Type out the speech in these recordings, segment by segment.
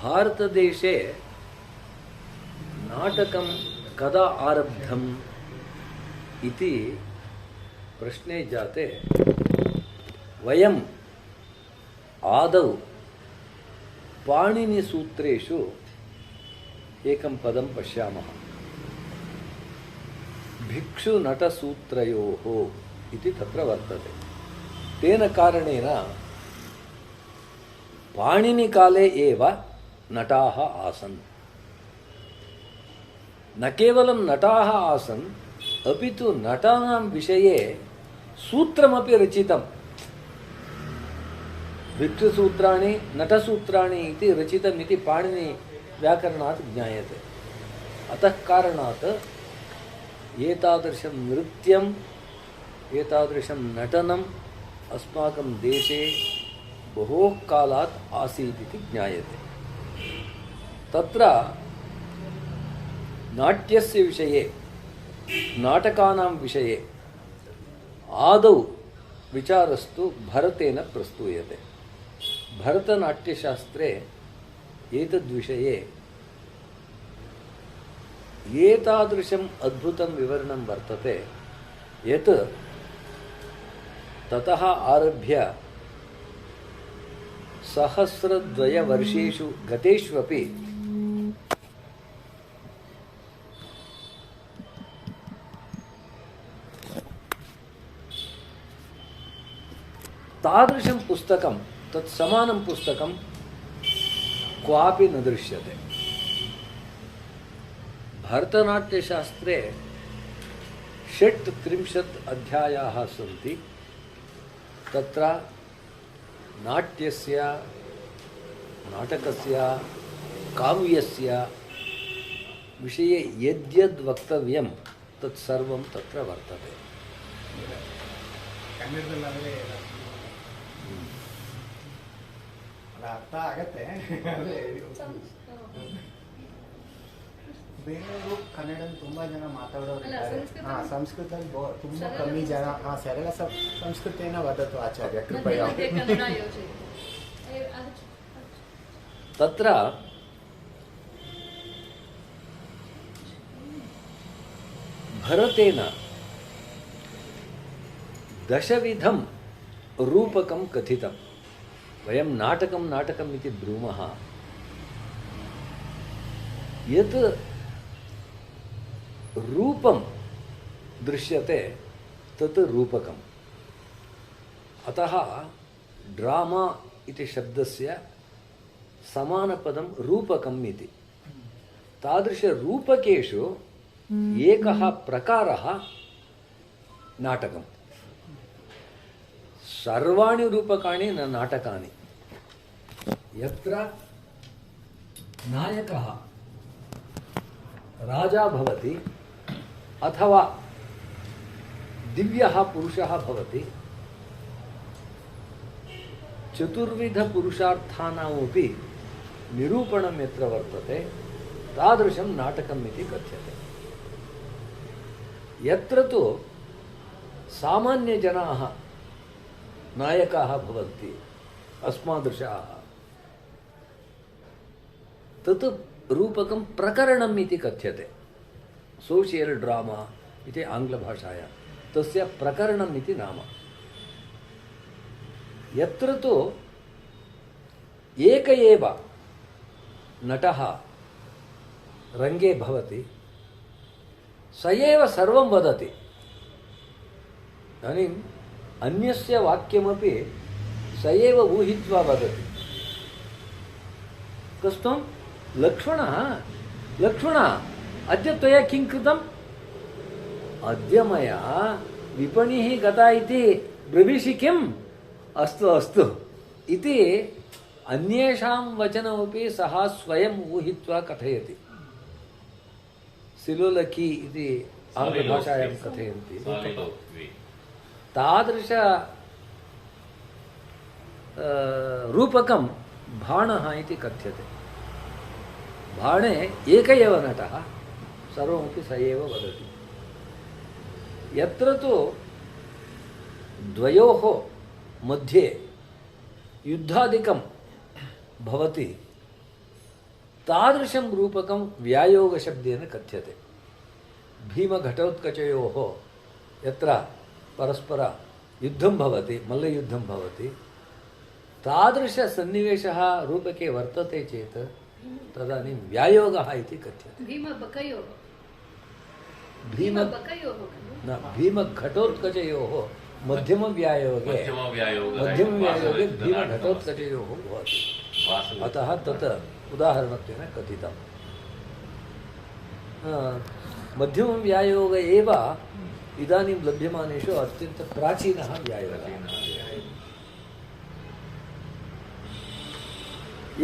भारतदेशे नाटकं कदा आरब्धम् इति प्रश्ने जाते वयम् आदौ पाणिनिसूत्रेषु एकं पदं पश्यामः। भिक्षुनटसूत्रयोः इति तत्र वर्तते। तेन कारणेन पाणिनिकाले एव नटाः आसन्। न केवलं नटाः आसन्, अपि तु नटानां विषये सूत्रमपि रचितं। भिक्षुसूत्राणि नटसूत्राणि इति रचितमिति पाणिनि व्याकरणात् ज्ञायते। अतः कारणात् एतादृशं नृत्यम् एतादृशं नटनम् अस्माकं देशे बहु कालात् आसीत् इति ज्ञायते। तत्र नाट्यस्य विषये नाटकानां विषये आदौ विचारस्तु भरतेन प्रस्तूयते। भरतनाट्यशास्त्रे एतद्विषये एतादृशम् अद्भुतं विवरणं वर्तते यत् ततः आरभ्य सहस्रद्वयवर्षेषु गतेष्वपि तादृशं पुस्तकं तत्समानं पुस्तकं क्वापि न दृश्यते। भरतनाट्यशास्त्रे 36 अध्यायाः सन्ति। तत्र नाट्यस्य नाटकस्य काव्यस्य विषये यद्यद् वक्तव्यं तत्सर्वं तत्र वर्तते। ಅರ್ಥ ಆಗತ್ತೆ ಬೇರೆಯವರು ಕನ್ನಡ ತುಂಬಾ ಜನ ಮಾತಾಡೋರು ಸಂಸ್ಕೃತ ತುಂಬಾ ಕಮ್ಮಿ ಜನ ಸರಳ ಸಂಸ್ಕೃತೇನ ವದತು ಆಚಾರ್ಯ ಕೃಪಯಾ तत्र भरतेन दशविधं रूपकं कथितं। वयं नाटकम् इति ब्रूमः। यत् रूपं दृश्यते तत् रूपकम्। अतः ड्रामा इति शब्दस्य समानपदं रूपकम् इति। तादृशरूपकेषु एकः प्रकारः नाटकम्। सर्वाणि रूपकाणि न नाटकानि। यत्र नायकः राजा भवति अथवा दिव्यः पुरुषः भवति, चतुर्विधपुरुषार्थानामपि निरूपणं यत्र वर्तते तादृशं नाटकम् इति कथ्यते। यत्र तु सामान्यजनाः नायकाः भवन्ति अस्मादृशाः, तत् रूपकं प्रकरणम् इति कथ्यते। सोशियल् ड्रामा इति आङ्ग्लभाषायां तस्य प्रकरणम् इति नाम। यत्र तु एक एव नटः रङ्गे भवति, स एव सर्वं वदति। इदानीम् अन्यस्य वाक्यमपि स एव ऊहित्वा वदति। कस्त्वं लक्ष्मण अद्य त्वया किं कृतम्? अद्य मया विपणिः गता इति ब्रवीषि किम्? अस्तु अस्तु इति अन्येषां वचनमपि सः स्वयम् ऊहित्वा कथयति। सिलोलकी इति आङ्ग्लभाषायां कथयन्ति। तादृश रूपकं भाणः इति कथ्यते। भाणे एक एव नटः सर्वमपि स एव वदति। यत्र तु द्वयोः मध्ये युद्धादिकं भवति तादृशं रूपकं व्यायोगशब्देन कथ्यते। भीमघटोत्कचयोः यत्र परस्पर युद्धं भवति, मल्लयुद्धं भवति, तादृशसन्निवेशः रूपके वर्तते चेत् तदानीं व्यायोगः इति कथ्यते। भीमघटोत्कचयोः मध्यमव्यायोगे भीमघटोत्कचयोः भवति। अतः तत् उदाहरणत्वेन कथितम्। मध्यमव्यायोग एव इदानीं लभ्यमानेषु अत्यन्तप्राचीनः व्यायोगः।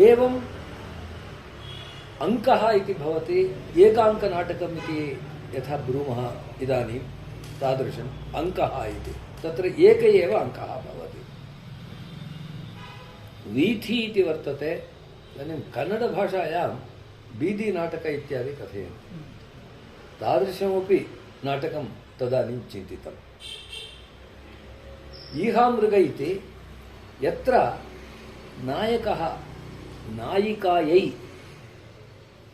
एवम् अङ्कः इति भवति, एकाङ्कनाटकम् इति यथा ब्रूमः इदानीं तादृशम् अङ्कः इति, तत्र एक एव अङ्कः भवति। वीथी इति वर्तते, इदानीं कन्नडभाषायां बीदिनाटक इत्यादि कथयन्ति, तादृशमपि नाटकं तदानीं चिन्तितम्। ईहामृग इति यत्र नायकः नायिकायै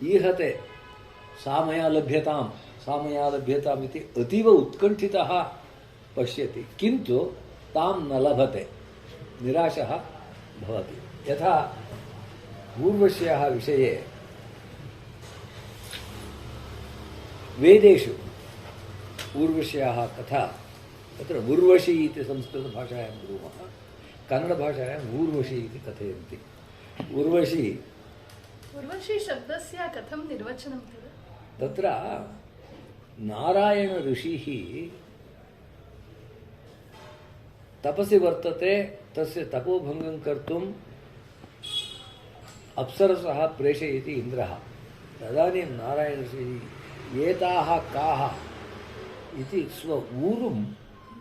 ईहते सा मया लभ्यताम् इति अतीव उत्कण्ठितः पश्यति, किन्तु तां न लभते, निराशः भवति। यथा ऊर्वश्याः विषये वेदेषु ऊर्वश्याः कथा, तत्र उर्वशी इति संस्कृतभाषायां ब्रूमः, कन्नडभाषायाम् ऊर्वशी इति कथयन्ति। उर्वशी शब्दस्य कथं निर्वचनं तत्र नारायण ऋषिः तपसि वर्तते, तस्य तपोभङ्गं कर्तुम् अप्सरसः प्रेषयति इन्द्रः। तदानीं नारायण ऋषिः एताः काः इति स्व ऊरुं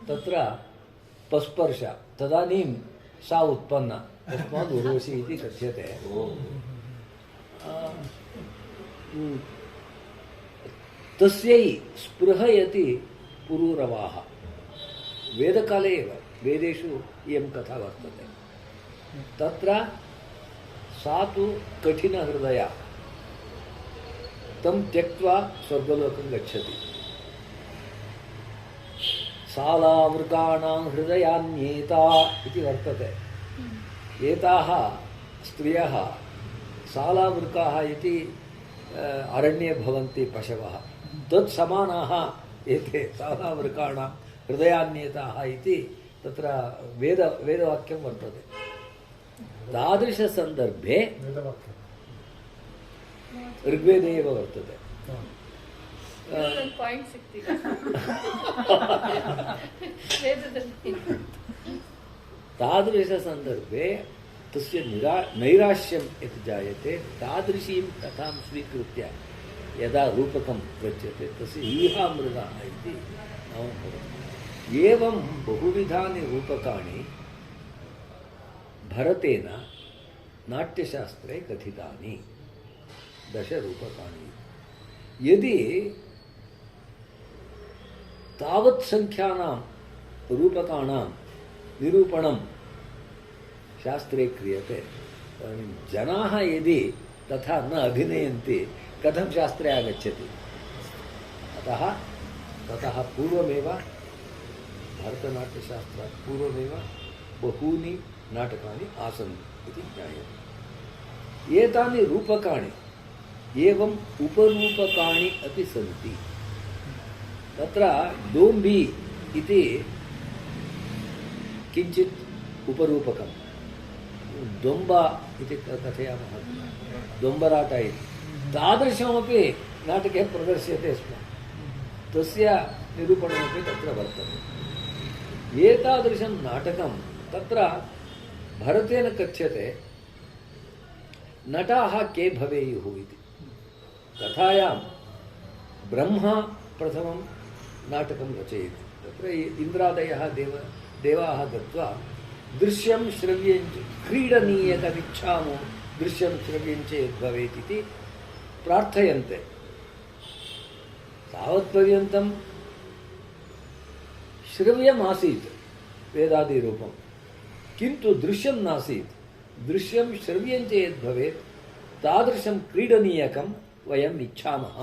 तत्र पस्पर्श, तदानीं सा उत्पन्ना, तस्मात् उर्वशी इति कथ्यते। तस्यै स्पृहयति पुरूरवाः। वेदकाले एव वेदेषु इयं कथा वर्तते। तत्र सा तु कठिनहृदया, तं त्यक्त्वा स्वर्गलोकं गच्छति। सालावृकाणां हृदयान्येता इति वर्तते। एताः स्त्रियः सालावृकाः इति अरण्ये भवन्ति पशवः, तत्समानाः एते सालावृकाणां हृदयान्येताः इति तत्र वेदवाक्यं वर्तते। तादृशसन्दर्भे ऋग्वेदे एव वर्तते। तादृशसन्दर्भे तस्य नैराश्यं यत् जायते, तादृशीं कथां स्वीकृत्य यदा रूपकं रच्यते तस्य ईहामृगः इति नाम भवति। एवं बहुविधानि रूपकाणि भरतेन नाट्यशास्त्रे कथितानि, 10 रूपकाणि। यदि तावत् संख्यानां रूपकाणां निरूपणं शास्त्रे क्रियते, तदानीं जनाः यदि तथा न अभिनयन्ति कथं शास्त्रे आगच्छति? अतः ततः पूर्वमेव, भरतनाट्यशास्त्रात् पूर्वमेव बहूनि नाटकानि आसन् इति ज्ञायते। एतानि रूपकाणि एवं उपरूपकाणि अपि सन्ति। तत्र दोम्बी इति किञ्चित् उपरूपकं, दोम्बा इति कथयामः, दोम्बराट इति, तादृशमपि नाटके प्रदर्श्यते स्म। तस्य निरूपणमपि तत्र वर्तते। एतादृशं नाटकं तत्र भरतेन कथ्यते। नटाः के भवेयुः इति। कथायां ब्रह्मा प्रथमं नाटकं रचयति। तत्र इन्द्रादयः देवाः गत्वा दृश्यं श्रव्यं क्रीडनीयकमिच्छामो दृश्यं श्रव्यं चेत् भवेत् इति प्रार्थयन्ते। तावत्पर्यन्तं श्रव्यमासीत् वेदादिरूपं, किन्तु दृश्यं नासीत्। दृश्यं श्रव्यं चेत् भवेत् तादृशं क्रीडनीयकं वयम् इच्छामः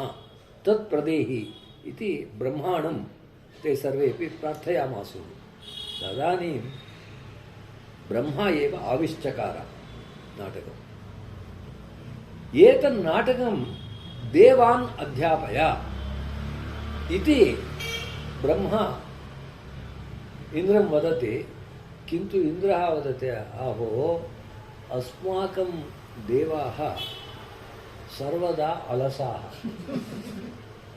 तत् प्रदेहि इति ब्रह्माणं ते सर्वेपि प्रार्थयामासु। तदानीं ब्रह्मा एव आविष्चकार नाटकम्। एतन्नाटकं देवान् अध्यापय इति ब्रह्मा इन्द्रं वदति, किन्तु इन्द्रः वदति, अहो अस्माकं देवाः सर्वदा अलसाः,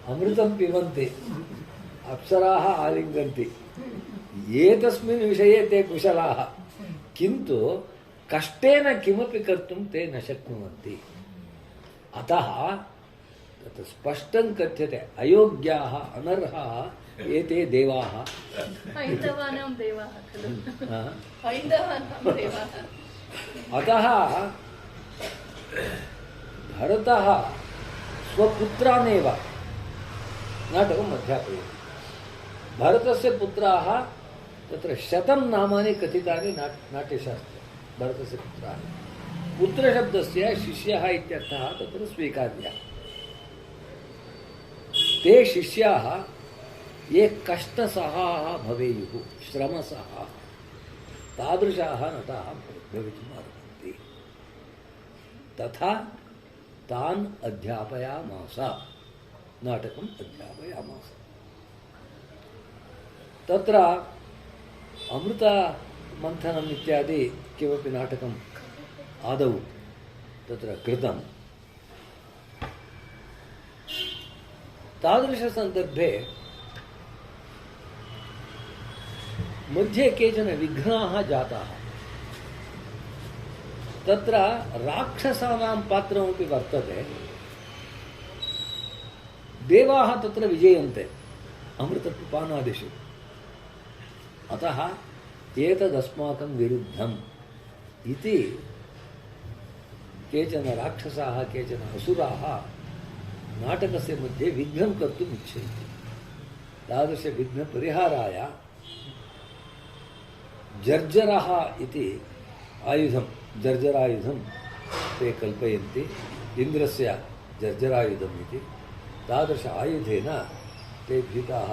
अमृतं पिबन्ति, अप्सराः आलिङ्गन्ति, एतस्मिन् विषये ते कुशलाः, किन्तु कष्टेन किमपि कर्तुं ते न शक्नुवन्ति। अतः तत् स्पष्टं कथ्यते, अयोग्याः अनर्हाः एते देवाः। हैन्दवानां देवाः खलु। हैन्दवानां देवाः। अतः भरतः स्वपुत्रानेव नाटकम् अध्यापयति। भरतस्य पुत्राः तत्र 100 नामानि कथितानि नाट्यशास्त्रे। भरतस्य पुत्राः, पुत्रशब्दस्य शिष्यः इत्यर्थः तत्र स्वीकार्यः। ते शिष्याः ये कष्टसहाः भवेयुः, श्रमसहाः, तादृशाः नटाः भवितुम् अर्हन्ति। तथा तान् अध्यापयामास, नाटकम् अध्यापयामास। तत्र अमृतमन्थनम् इत्यादि किमपि नाटकम् आदौ तत्र कृतं। तादृशसन्दर्भे मध्ये केचन विघ्नाः जाताः। तत्र राक्षसानां पात्रमपि वर्तते। देवाः तत्र विजयन्ते अमृतपानादिषु। अतः एतदस्माकं विरुद्धम् इति केचन राक्षसाः, केचन असुराः नाटकस्य मध्ये विघ्नं कर्तुम् इच्छन्ति। तादृशविघ्नपरिहाराय जर्जरः इति आयुधं, जर्जरायुधं ते कल्पयन्ति। इन्द्रस्य जर्जरायुधम् इति। तादृश आयुधेन ते भीताः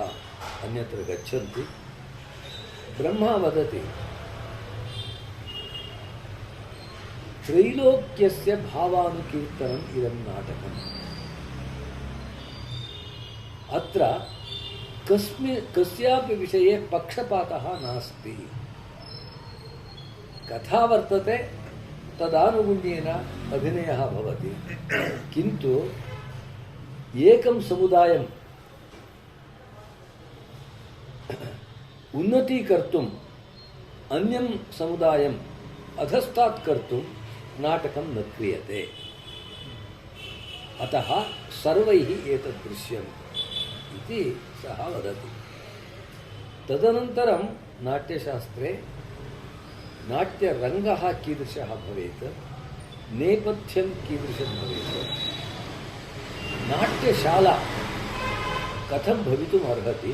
अन्यत्र गच्छन्ति। ब्रह्मा वदति, त्रैलोक्यस्य भावानुकीर्तनम् इदं नाटकम्। अत्र कस्यापि विषये पक्षपातः नास्ति। कथा वर्तते, तदानुगुण्येन अभिनयः भवति। किन्तु एकं समुदायं उन्नतीकर्तुम् अन्यं समुदायम् अधस्तात् कर्तुं नाटकं न क्रियते। अतः सर्वैः एतत् दृश्यम् इति सः वदति। तदनन्तरं नाट्यशास्त्रे नाट्यरङ्गः कीदृशः भवेत्, नेपथ्यं कीदृशं भवेत्, नाट्यशाला कथं भवितुम् अर्हति,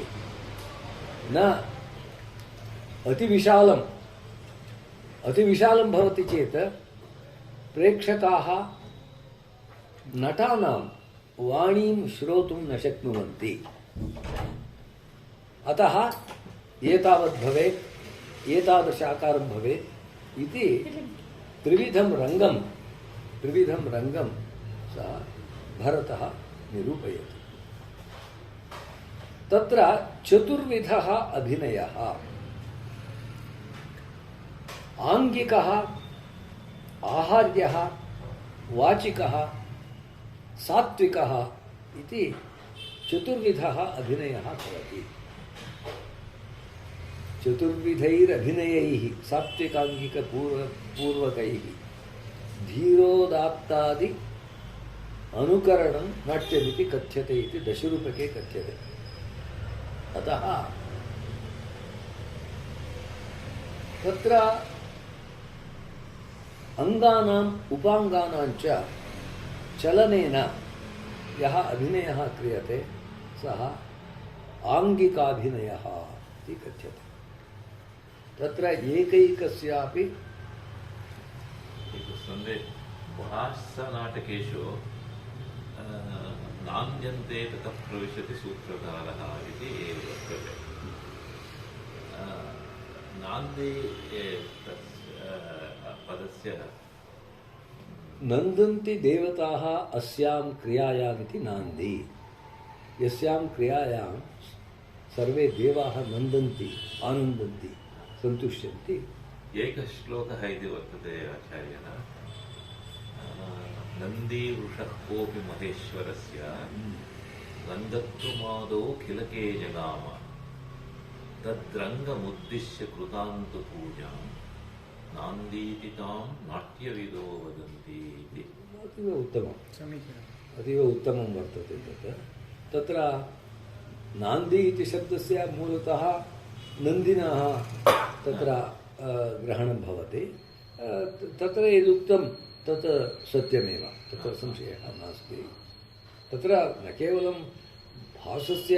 न अतिविशालं भवति चेत् प्रेक्षकाः नटानां वाणीं श्रोतुं न शक्नुवन्ति। अतः एतावत् भवेत्, एतादृशाकारं भवेत् इति त्रिविधं रङ्गं सः भरतः निरूपयति। तत्र चतुर्विधः अभिनयः, आङ्गिकः, आहार्यः, वाचिकः, सात्विकः इति चतुर्विधः अभिनयः भवति। चतुर्विधैरभिनयैः सात्विकाङ्गिकपूर्वकैः धीरोदात्तादि अनुकरणं नाट्यमिति कथ्यते इति दशरूपके कथ्यते। अतः तत्र अङ्गानाम् उपाङ्गानां च चलनेन यः अभिनयः क्रियते सः आङ्गिकाभिनयः इति कथ्यते। तत्र एकैकस्यापि भासनाटकेषु नान्द्यन्ते ततः प्रविशति सूत्रधारः इति वर्तते। नान्दी पदस्य नन्दन्ति देवताः अस्यां क्रियायाम् इति नान्दी। यस्यां क्रियायां सर्वे देवाः नन्दन्ति, आनन्दन्ति, सन्तुष्यन्ति। एकः श्लोकः इति वर्तते आचार्यः, नन्दीवृषः कोऽपि महेश्वरस्य नन्दत्वमादौ किलके जगाम तद्रङ्गमुद्दिश्य कृतान्तु पूजां नान्दीति तां नाट्यविदो वदन्ति इति। अतीव उत्तमं, समीचीनम्। अतीव उत्तमं वर्तते तत्। तत्र नान्दी इति शब्दस्य मूलतः नन्दिनः तत्र ग्रहणं भवति। तत्र यदुक्तं तत् सत्यमेव, तत्र संशयः नास्ति। तत्र न केवलं भासस्य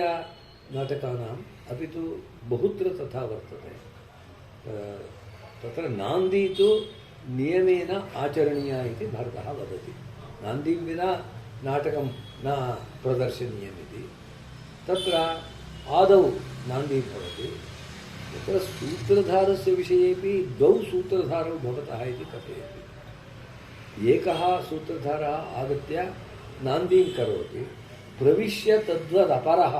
नाटकानाम् अपि तु बहुत्र तथा वर्तते। तत्र नान्दी तु नियमेन आचरणीया इति भरतः वदति। नान्दीं विना नाटकं न प्रदर्शनीयमिति। तत्र आदौ नान्दी भवति। तत्र सूत्रधारस्य विषयेपि द्वौ सूत्रधारौ भवतः इति कथयति। एकः सूत्रधारः आगत्य नान्दीं करोति, प्रविश्य तद्वदपरः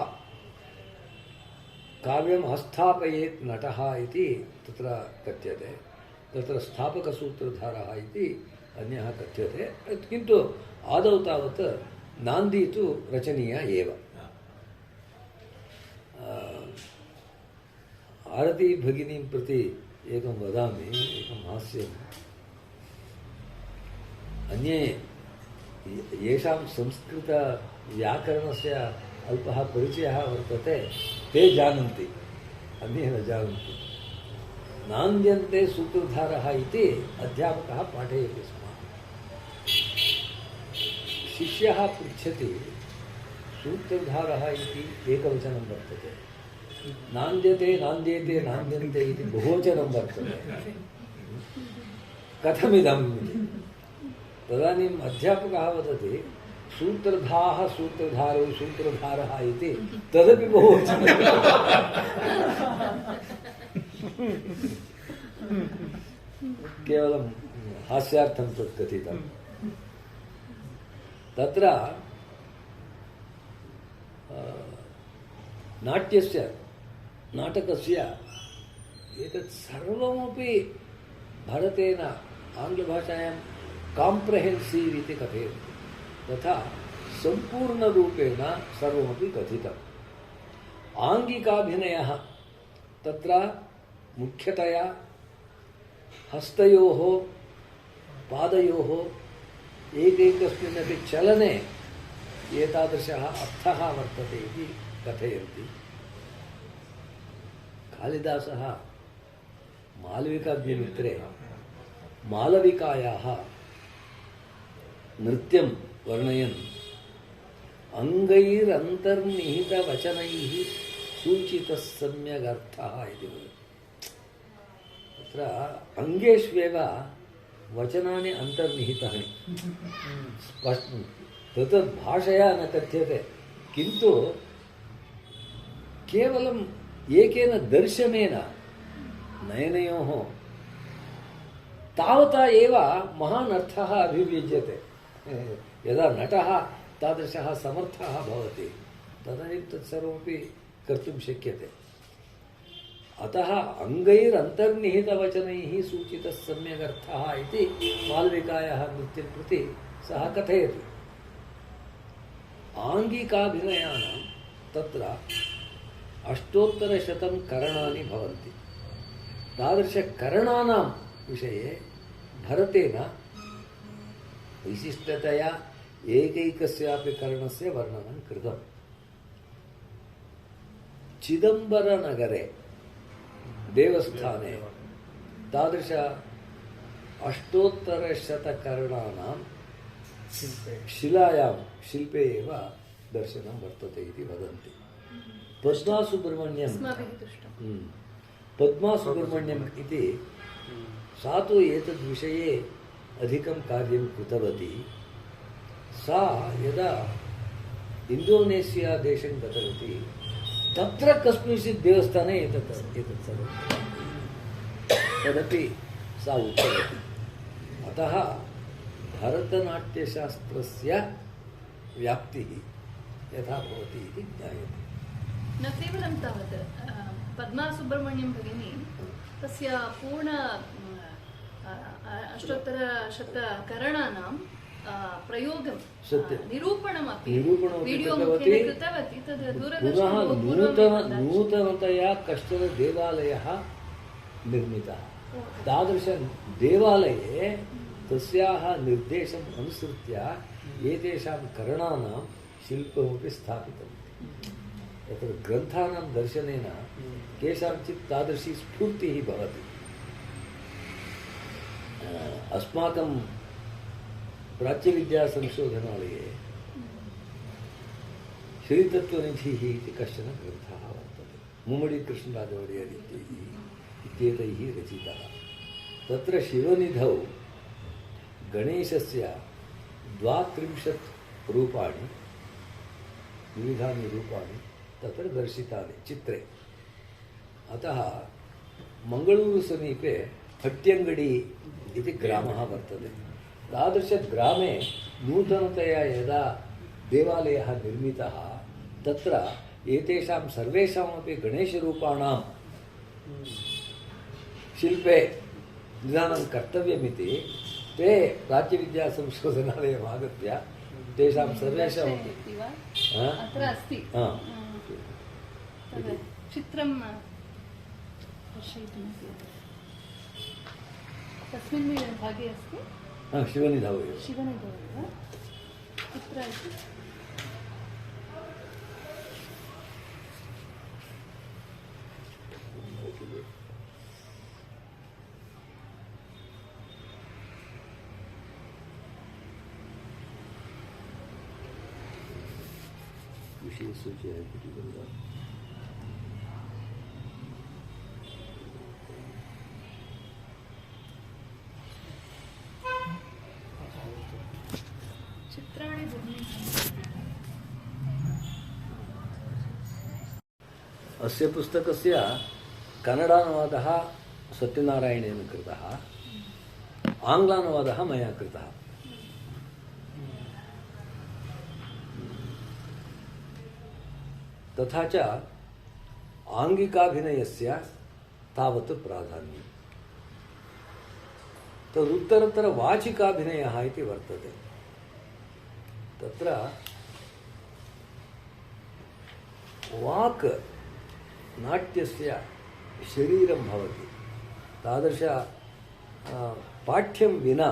काव्यम् अस्थापयेत् नटः इति तत्र कथ्यते। तत्र स्थापकसूत्रधारः इति अन्यः कथ्यते। किन्तु आदौ तावत् नान्दी तु रचनीया एव। आरती भगिनीं प्रति एकं वदामि, एकं हास्यम्। अन्ये येषां संस्कृतव्याकरणस्य अल्पः परिचयः वर्तते ते जानन्ति, अन्ये न जानन्ति। नान्द्यन्ते सूत्रधारः इति अध्यापकः पाठयति स्म। शिष्यः पृच्छति, सूत्रधारः इति एकवचनं वर्तते, नान्द्यते नान्द्येते नान्द्यन्ते इति बहुवचनं वर्तते, कथमिदम् इति। तदानीम् अध्यापकः वदति, सूत्रधाः सूत्रधारौ सूत्रधारः इति तदपि बहुवचनं। केवलं हास्यार्थं तत् कथितं। तत्र नाटकस्य एतत् सर्वमपि भरतेन आङ्ग्लभाषायां काम्प्रहेन्सिव् इति कथयन्ति। तथा सम्पूर्णरूपेण सर्वमपि कथितम्। आङ्गिकाभिनयः तत्र मुख्यतया हस्तयोः पादयोः एकैकस्मिन्नपि चलने एतादृशः अर्थः वर्तते इति कथयन्ति। कालिदासः मालविकाग्निमित्रे मालविकायाः नृत्यं वर्णयन् अङ्गैरन्तर्निहितवचनैः सूचितः सम्यगर्थः इति वदति। तत्र अङ्गेष्वेव वचनानि अन्तर्निहितानि, तत् भाषया न कथ्यते, किन्तु केवलम् एकेन दर्शनेन नयनयोः तावता एव महान् अर्थः अभिव्यज्यते। यदा नटः तादृशः समर्थः भवति तदानीं तत्सर्वमपि कर्तुं शक्यते। अतः अङ्गैरन्तर्निहितवचनैः सूचितः सम्यगर्थः इति मालविकायाः नृत्यं प्रति सः कथयति। आङ्गिकाभिनयानां तत्र 800 करणानि भवन्ति। तादृशकरणानां विषये भरतेन विशिष्टतया एकैकस्यापि करणस्य वर्णनं कृतम्। चिदम्बरनगरे देवस्थाने तादृश 800 करणानां शिलायां शिल्पे एव दर्शनं वर्तते इति वदन्ति। पद्मासुब्रह्मण्यम् इति सा तु एतद्विषये अधिकं कार्यं कृतवती सा यदा इण्डोनेशिया देशं गतवती तत्र कस्मिंश्चित् देवस्थाने एतत् सर्वं तदपि सा उक्तवती। अतः भरतनाट्यशास्त्रस्य व्याप्तिः यथा भवति इति ज्ञायते। न केवलं तावत् पद्मा सुब्रह्मण्यं भगिनी तस्य पूर्ण अष्टोत्तरशतकरणानां प्रयोगं निरूपणमपि वीडियो मुखेन कृतवती। तद् दूरदर्शने नूतनतया कश्चन देवालयः निर्मितः। तादृश देवालये तस्याः निर्देशम् अनुसृत्य एतेषां करणानां शिल्पमपि स्थापितम्। तत्र ग्रन्थानां दर्शनेन केषाञ्चित् तादृशी स्फूर्तिः भवति। अस्माकं प्राच्यविद्यासंशोधनालये श्रीतत्त्वनिधिः इति कश्चन ग्रन्थः वर्तते। मुम्मडी कृष्णराजवर्यर् इत्येतैः रचितः। तत्र शिवनिधौ गणेशस्य 32 रूपाणि, विविधानि रूपाणि तत्र दर्शितानि चित्रे। अतः मङ्गळूरुसमीपे हट्यङ्गडी इति ग्रामः वर्तते। तादृशग्रामे नूतनतया यदा देवालयः निर्मितः तत्र एतेषां सर्वेषामपि गणेशरूपाणां शिल्पे निदानं कर्तव्यमिति ते राज्यविद्यासंशोधनालयम् आगत्य तेषां सर्वेषामपि अत्र अस्ति चित्रं दर्शयितुमपि तस्मिन् भागे अस्ति। शिवनिधौ एव कुत्र अस्ति? विशेषसूची अस्य पुस्तकस्य कन्नडानुवादः सत्यनारायणेन कृतः, आङ्ग्लानुवादः मया कृतः। तथा च आङ्गिकाभिनयस्य तावत् प्राधान्यम्। तदुत्तरतर वाचिकाभिनयः इति वर्तते। तत्र वाक् नाट्यस्य शरीरं भवति। तादृश पाठ्यं विना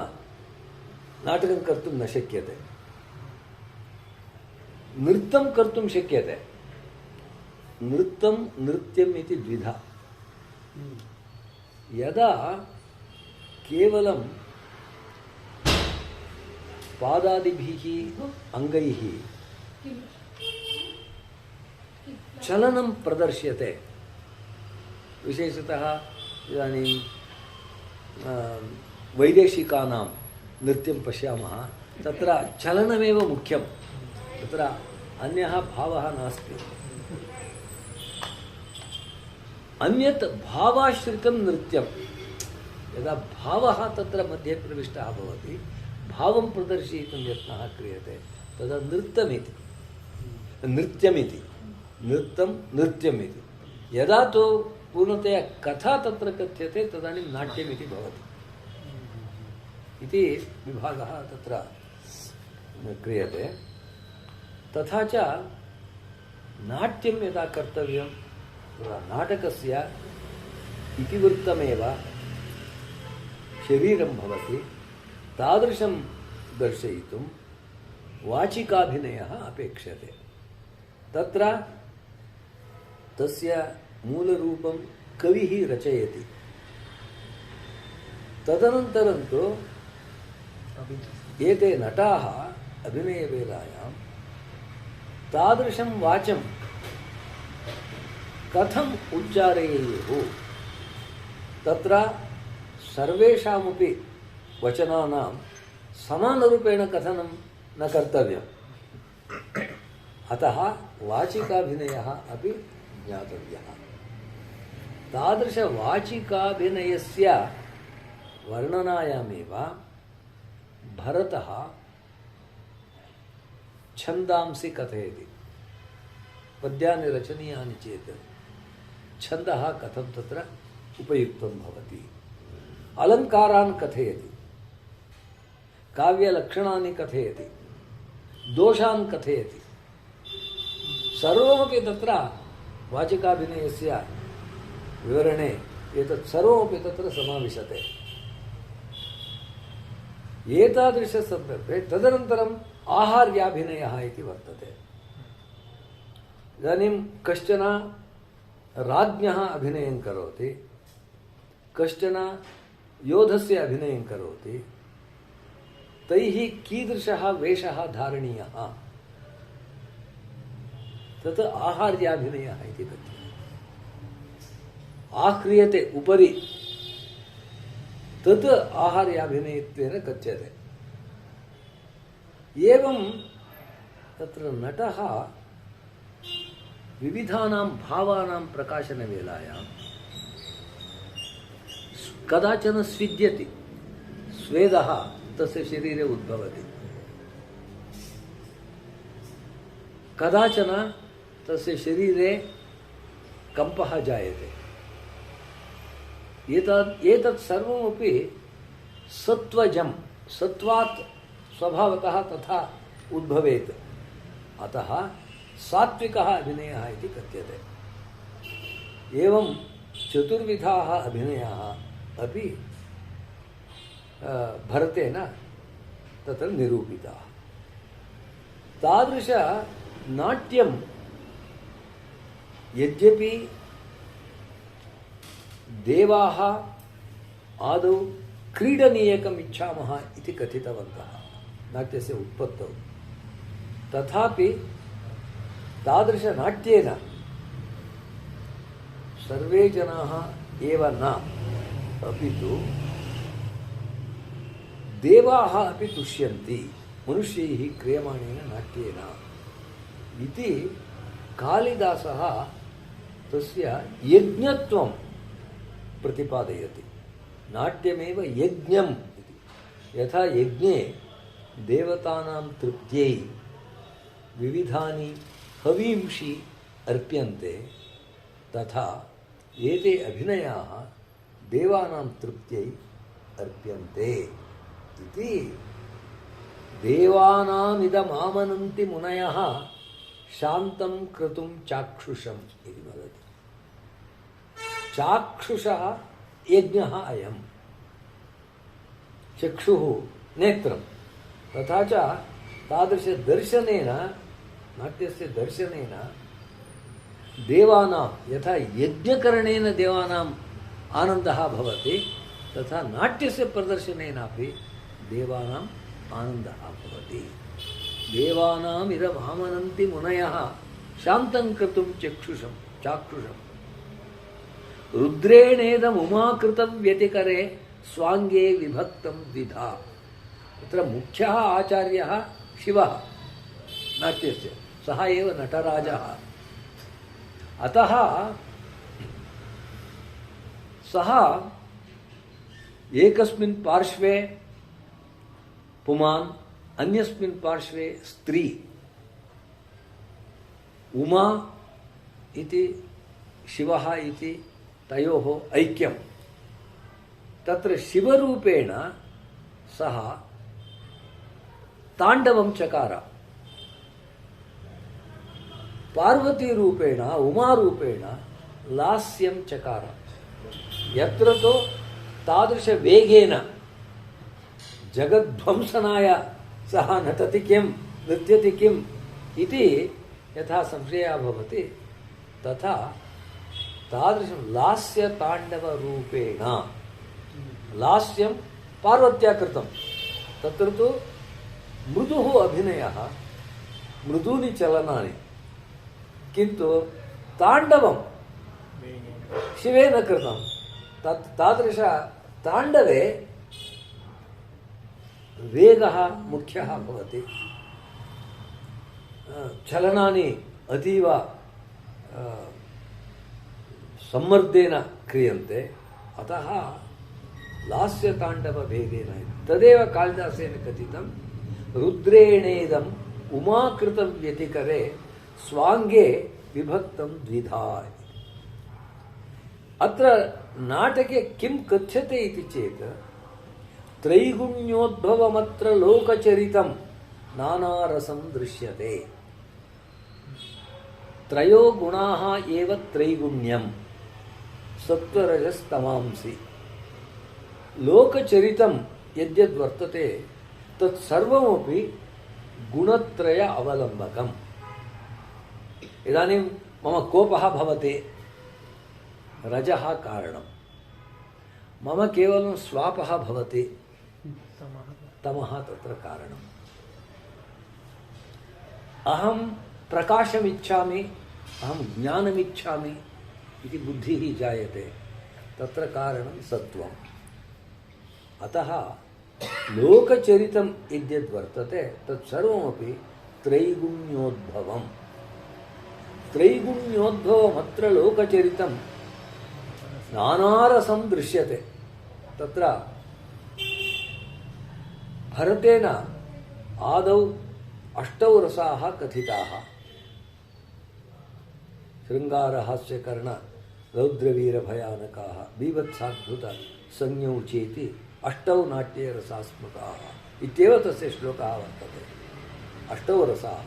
नाटकं कर्तुं न शक्यते। नृत्यं कर्तुं शक्यते। नृत्यं नृत्यम् इति द्विधा। यदा केवलं पादादिभिः अङ्गैः चलनं प्रदर्श्यते, विशेषतः इदानीं वैदेशिकानां नृत्यं पश्यामः, तत्र चलनमेव मुख्यं, तत्र अन्यः भावः नास्ति। अन्यत् भावाश्रितं नृत्यं, यदा भावः तत्र मध्ये प्रविष्टः भवति, भावं प्रदर्शयितुं यत्नः क्रियते, तदा नृत्यमिति नृत्यं नृत्यमिति। यदा तु पूर्णतया कथा तत्र कथ्यते तदानीं नाट्यमिति भवति इति विभागः तत्र क्रियते। तथा च नाट्यं यदा कर्तव्यं तदा नाटकस्य इतिवृत्तमेव शरीरं भवति। तादृशं दर्शयितुं वाचिकाभिनयः अपेक्षते। तत्र तस्य मूलरूपं कविः रचयति। तदनन्तरं तु एते नटाः अभिनयवेलायां तादृशं वाचं कथम् उच्चारयेयुः, तत्र सर्वेषामपि वचनानां समानरूपेण कथनं न कर्तव्यम्। अतः वाचिकाभिनयः अपि ज्ञातव्यः। तादृशवाचिकाभिनयस्य वर्णनायामेव भरतः छन्दांसि कथयति। पद्यानि रचनीयानि चेत् छन्दः कथं तत्र उपयुक्तं भवति, अलङ्कारान् कथयति, काव्यलक्षणानि कथयति, दोषान् कथयति। सर्वमपि तत्र वाचिकाभिनयस्य विवरणे एतत् सर्वमपि तत्र समाविशते। एतादृशसन्दर्भे तदनन्तरम् आहार्याभिनयः इति वर्तते। इदानीं कश्चन राज्ञः अभिनयं करोति, कश्चन योधस्य अभिनयं करोति, तैः कीदृशः वेषः धारणीयः, तत् आहार्याभिनयः इति कथ्यते। आह्रियते उपरि, तत् आहार्याभिनयत्वेन कथ्यते। एवं तत्र नटः विविधानां भावानां प्रकाशनवेलायां कदाचन स्विद्यति, स्वेदः तस्य शरीरे उद्भवति, कदाचन तस्य शरीरे कम्पः जायते। एतत् सर्वमपि सत्त्वजं, सत्त्वात् स्वभावतः तथा उद्भवेत्। अतः सात्विकः अभिनयः इति कथ्यते। एवं चतुर्विधाः अभिनयाः अपि भरतेन तत्र निरूपिताः। तादृश नाट्यं यद्यपि देवाः आदौ क्रीडनीयकम् इच्छामः इति कथितवन्तः नाट्यस्य उत्पत्तौ, तथापि तादृशनाट्येन सर्वे जनाः एव न, अपि तु देवाः अपि तुष्यन्ति मनुष्यैः क्रियमाणेन नाट्येन इति कालिदासः तस्य यज्ञत्वं प्रतिपादयति। नाट्यमेव यज्ञम् इति। यथा यज्ञे देवतानां तृप्त्यै विविधानि हवींषि अर्प्यन्ते, तथा एते अभिनयाः देवानां तृप्त्यै अर्प्यन्ते इति। देवानामिदमामनन्ति मुनयः शान्तं क्रतुं चाक्षुषम् इति वदति। चाक्षुषः यज्ञः अयम्। चक्षुः नेत्रं, तथा च तादृशदर्शनेन, नाट्यस्य दर्शनेन देवानां, यथा यज्ञकरणेन देवानाम् आनन्दः भवति, तथा नाट्यस्य प्रदर्शनेनापि देवानाम् आनन्दः भवति। देवानामिदमामनन्ति मुनयः शान्तं कर्तुं चाक्षुषम् रुद्रेणेदमुमाकृतं व्यतिकरे स्वाङ्गे विभक्तं द्विधा। तत्र मुख्यः आचार्यः शिवः नाट्यस्य, सः एव नटराजः। अतः सः एकस्मिन् पार्श्वे पुमान्, अन्यस्मिन् पार्श्वे स्त्री, उमा इति शिवः इति तयोः ऐक्यं। तत्र शिवरूपेण सः ताण्डवं चकार, पार्वतीरूपेण उमारूपेण लास्यं चकार। यत्र तो तादृशवेगेन जगद्ध्वंसनाय सः नटति किं, नृत्यति किम् इति यथा संशयः भवति, तथा तादृशं लास्यताण्डवरूपेण, लास्यं पार्वत्या कृतं। तत्र तु मृदुः अभिनयः, मृदूनि चलनानि, किन्तु ताण्डवं शिवेन कृतं। तादृश ताण्डवे वेगः मुख्यः भवति, चलनानि अतीव सम्मर्देन क्रियन्ते, अतः लास्यताण्डवभेदेन तदेव कालिदासेन कथितं रुद्रेणेदम् उमाकृतव्यतिकरे स्वाङ्गे विभक्तं द्विधा। अत्र नाटके किं कथ्यते इति चेत् त्रैगुण्योद्भवमत्र लोकचरितं नानारसं दृश्यते। त्रयो गुणाः एव त्रैगुण्यं सत्त्वरजस्तमांसि। लोकचरितं यद्यद्वर्तते तत्सर्वमपि गुणत्रय अवलम्बकम्। इदानीं मम कोपः भवति, रजः कारणं, मम केवलं स्वापः भवति, तमः तत्र कारणम्। अहं प्रकाशमिच्छामि, अहं ज्ञानमिच्छामि इति बुद्धिः जायते, तत्र कारणं सत्त्वम्। अतः लोकचरितं यद्यद्वर्तते तत्सर्वमपि त्रैगुण्योद्भवम्। त्रैगुण्योद्भवमत्र लोकचरितं नानारसं दृश्यते। तत्र भरतेन आदौ 8 रसाः कथिताः। शृङ्गारहास्यकर्ण रौद्रवीरभयानकाः बीभत्साद्भुत संज्ञौ चेति 8 नाट्ये रसाः स्मृताः इत्येव तस्य श्लोकः वर्तते। 8 रसाः।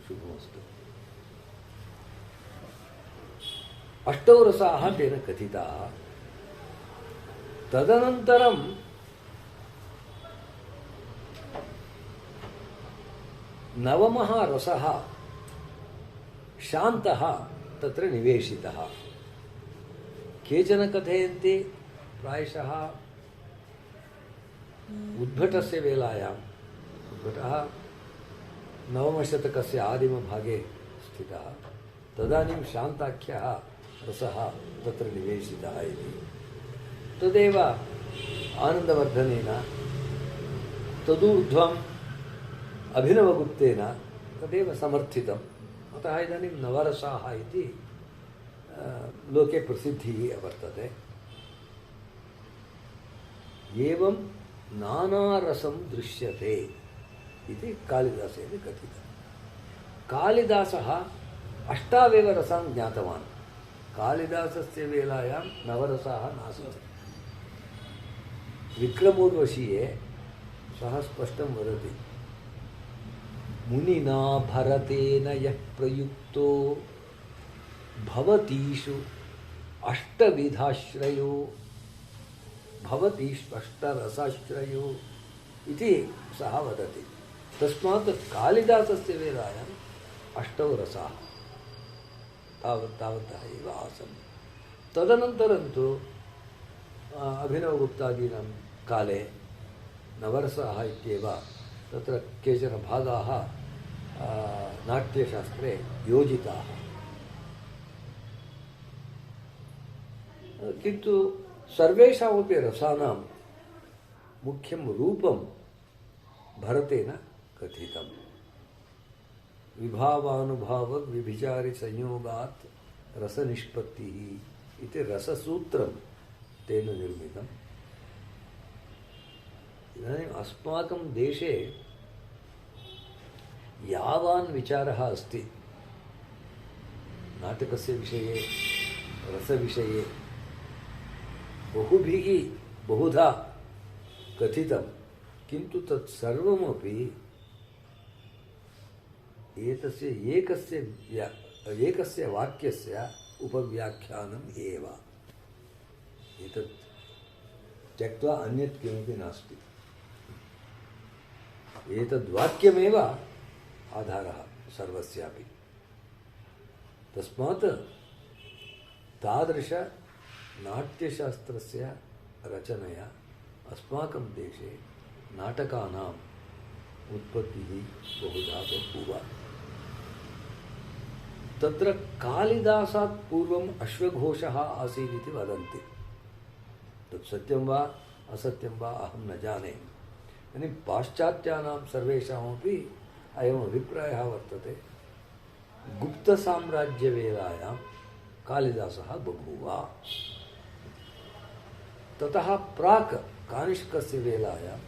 शुभमस्तु। 8 रसाः तेन कथिताः। तदनन्तरं नवमः रसः शान्तः तत्र निवेशितः। केचन कथयन्ति प्रायशः उद्भटस्य वेलायाम्, उद्भटः नवमशतकस्य आदिमभागे स्थितः, तदानीं शान्ताख्यः रसः तत्र निवेशितः इति। तदेव आनन्दवर्धनेन, तदूर्ध्वम् अभिनवगुप्तेन तदेव समर्थितम्। अतः इदानीं नवरसाः इति लोके प्रसिद्धिः वर्तते। एवं नानारसं दृश्यते इति कालिदासेन कथितं। कालिदासः 8 एव रसान् ज्ञातवान्। कालिदासस्य वेलायां नवरसाः नासन्। विक्रमोर्वशीये सः स्पष्टं वदति, मुनिना भरतेन यः प्रयुक्तो भवतीषु 8 रसाश्रयो इति सः वदति। तस्मात् कालिदासस्य वेलायां 8 रसाः तावन्तः एव आसन्। तदनन्तरं तु अभिनवगुप्तादीनां काले नवरसाः इत्येव तत्र केचन भागाः नाट्यशास्त्रे योजिताः। किन्तु सर्वेषामपि रसानां मुख्यं रूपं भरतेन कथितं। विभावानुभावव्यभिचारिसंयोगात् रसनिष्पत्तिः इति रससूत्रं तेन निर्मितम्। इदानीम् अस्माकं देशे यावान् विचारः अस्ति नाटकस्य विषये, रसविषये, बहुभिः बहुधा कथितं, किन्तु तत्सर्वमपि एकस्य वाक्यस्य उपव्याख्यानम् एव। एतत् त्यक्त्वा अन्यत् किमपि नास्ति। एतद्वाक्यमेव आधारः सर्वस्यापि। तस्मात् तादृश नाट्यशास्त्रस्य रचनया अस्माकं देशे नाटकानाम् उत्पत्तिः बहुधा बभूव। तत्र कालिदासात् पूर्वम् अश्वघोषः आसीत् इति वदन्ति। तत् सत्यं वा असत्यं वा अहं न जाने। यानी पाश्चात्यानां सर्वेषामपि अयम् अभिप्रायः वर्तते। गुप्तसाम्राज्यवेलायां कालिदासः बभूव। ततः प्राक् कानिष्कस्य वेलायाम्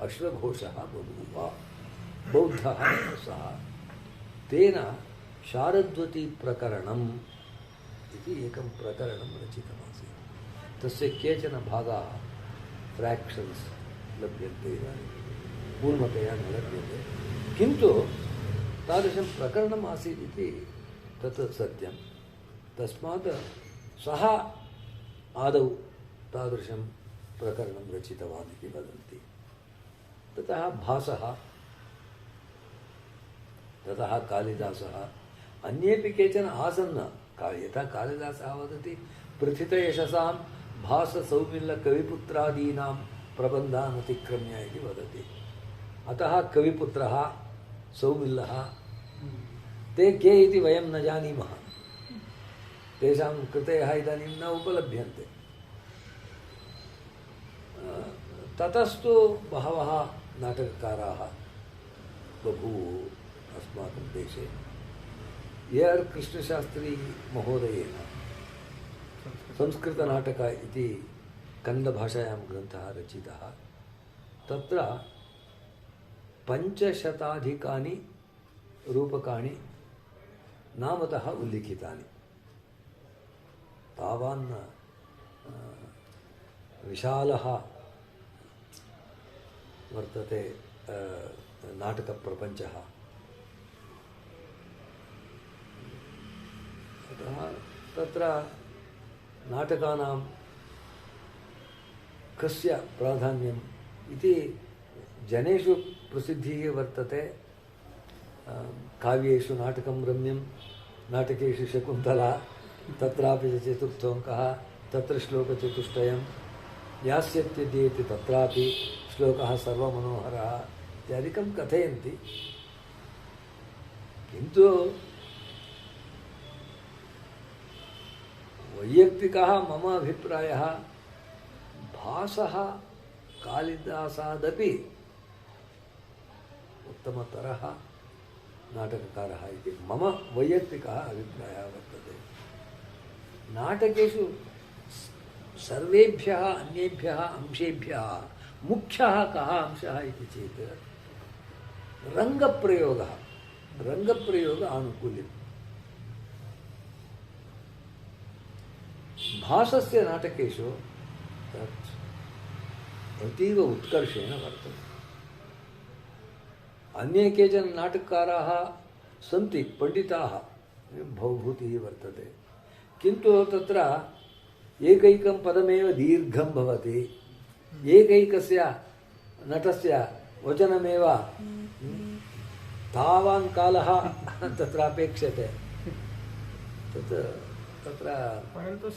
अश्वघोषः बभूव, बौद्धः सः। तेन शारद्वतीप्रकरणम् इति एकं प्रकरणं रचितमासीत्। तस्य केचन भागाः फ्राक्षन्स् लभ्यन्ते, पूर्णतया न लभ्यते, किन्तु तादृशं प्रकरणम् आसीत् इति तत् सत्यं। तस्मात् सः आदौ तादृशं प्रकरणं रचितवान् इति वदन्ति। ततः भासः, ततः कालिदासः, अन्येपि केचन आसन्। यथा कालिदासः वदति प्रथितयशसां भाससौमिल्लकविपुत्रादीनां प्रबन्धान् अतिक्रम्य इति वदति। अतः कविपुत्रः सौमिल्लः ते के इति वयं न जानीमः, तेषां कृतयः इदानीं न उपलभ्यन्ते। ततस्तु बहवः नाटककाराः बभूवुः अस्माकं देशे। ए.आर्. कृष्णशास्त्री महोदयेन संस्कृतनाटक इति कन्नडभाषायां ग्रन्थः रचितः। तत्र 500 रूपकाणि नामतः उल्लिखितानि। तावान् विशालः वर्तते नाटकप्रपञ्चः। अतः तत्र नाटकानां कस्य प्राधान्यम् इति जनेषु प्रसिद्धिः वर्तते। काव्येषु नाटकं रम्यं, नाटकेषु शकुन्तला, तत्रापि चतुर्थोऽङ्कः, तत्र श्लोकचतुष्टयं, यास्यत्यद्येति तत्रापि श्लोकः सर्वमनोहरः इत्यादिकं कथयन्ति। किन्तु वैयक्तिकः मम अभिप्रायः भासः कालिदासादपि उत्तमतरः नाटककारः इति मम वैयक्तिकः अभिप्रायः वर्तते। नाटकेषु सर्वेभ्यः अन्येभ्यः अंशेभ्यः मुख्यः कः अंशः इति चेत् रङ्गप्रयोगः, रङ्गप्रयोग आनुकूल्यम्। भासस्य नाटकेषु तत् अतीव उत्कर्षेण वर्तते। अन्ये केचन नाटककाराः सन्ति, पण्डिताः, भवभूतिः वर्तते, किन्तु तत्र एकैकं पदमेव दीर्घं भवति, एकैकस्य नटस्य वचनमेव तावान् कालः तत्र अपेक्षते। तत्र परन्तु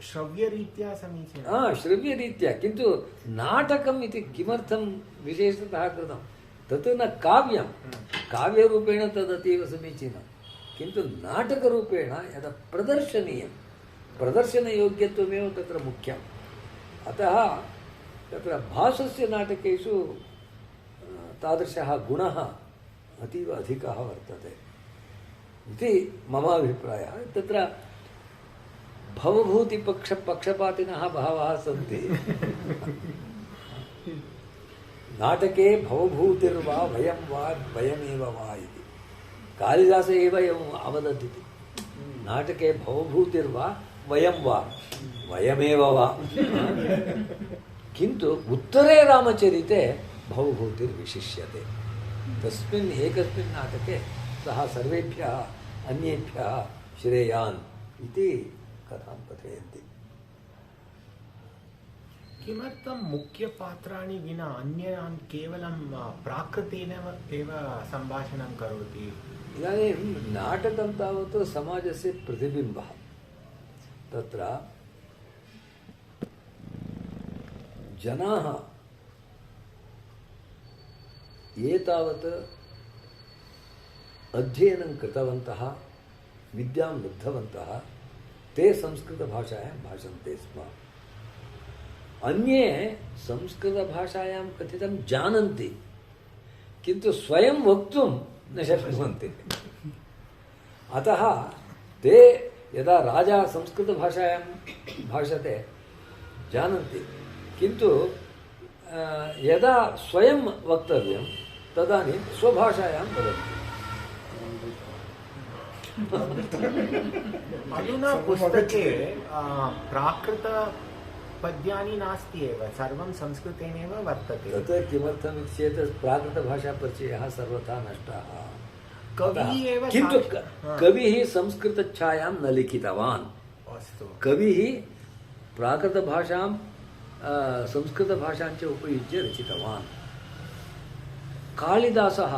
श्रव्यरीत्या समीचीनं। श्रव्यरीत्या, किन्तु नाटकम् इति किमर्थं विशेषतः कृतं? तत् न काव्यं, काव्यरूपेण तदतीव समीचीनं, किन्तु नाटकरूपेण यदा प्रदर्शनीयं, प्रदर्शनयोग्यत्वमेव तत्र मुख्यम्। अतः तत्र भासस्य नाटकेषु तादृशः गुणः अतीव अधिकः वर्तते इति मम अभिप्रायः। तत्र भवभूतिपक्षपातिनः बहवः सन्ति। नाटके भवभूतिर्वा वयं वा वयमेव वा इति कालिदास एव एवम् अवदत् इति। नाटके भवभूतिर्वा वयं वा वयमेव वा, किन्तु उत्तरे रामचरिते भवभूतिर्विशिष्यते। तस्मिन् एकस्मिन् नाटके सः सर्वेभ्यः अन्येभ्यः श्रेयान् इति कथां कथयन्ति। किमर्थं मुख्यपात्राणि विना अन्यान् केवलं प्राकृतेन एव सम्भाषणं करोति? इदानीं नाटकं तावत् समाजस्य प्रतिबिम्बः। तत्र जनाः ये तावत् अध्ययनं कृतवन्तः, विद्यां लब्धवन्तः, ते संस्कृतभाषायां भाषन्ते स्म। अन्ये संस्कृतभाषायां कथितं जानन्ति किन्तु स्वयं वक्तुं न शक्नुवन्ति। अतः ते यदा राजा संस्कृतभाषायां भाषते जानन्ति किन्तु यदा स्वयं वक्तव्यं तदानीं स्वभाषायां वदन्ति। अधुना पुस्तके प्राकृत पद्यानि नास्ति एव, सर्वं संस्कृतेनैव वर्तते। तत् किमर्थम् चेत् प्राकृतभाषापरिचयः सर्वथा नष्टः। कविः एव किन्तु कविः संस्कृतच्छायां न लिखितवान्। अस्तु, कविः प्राकृतभाषां संस्कृतभाषां च उपयुज्य रचितवान्। कालिदासः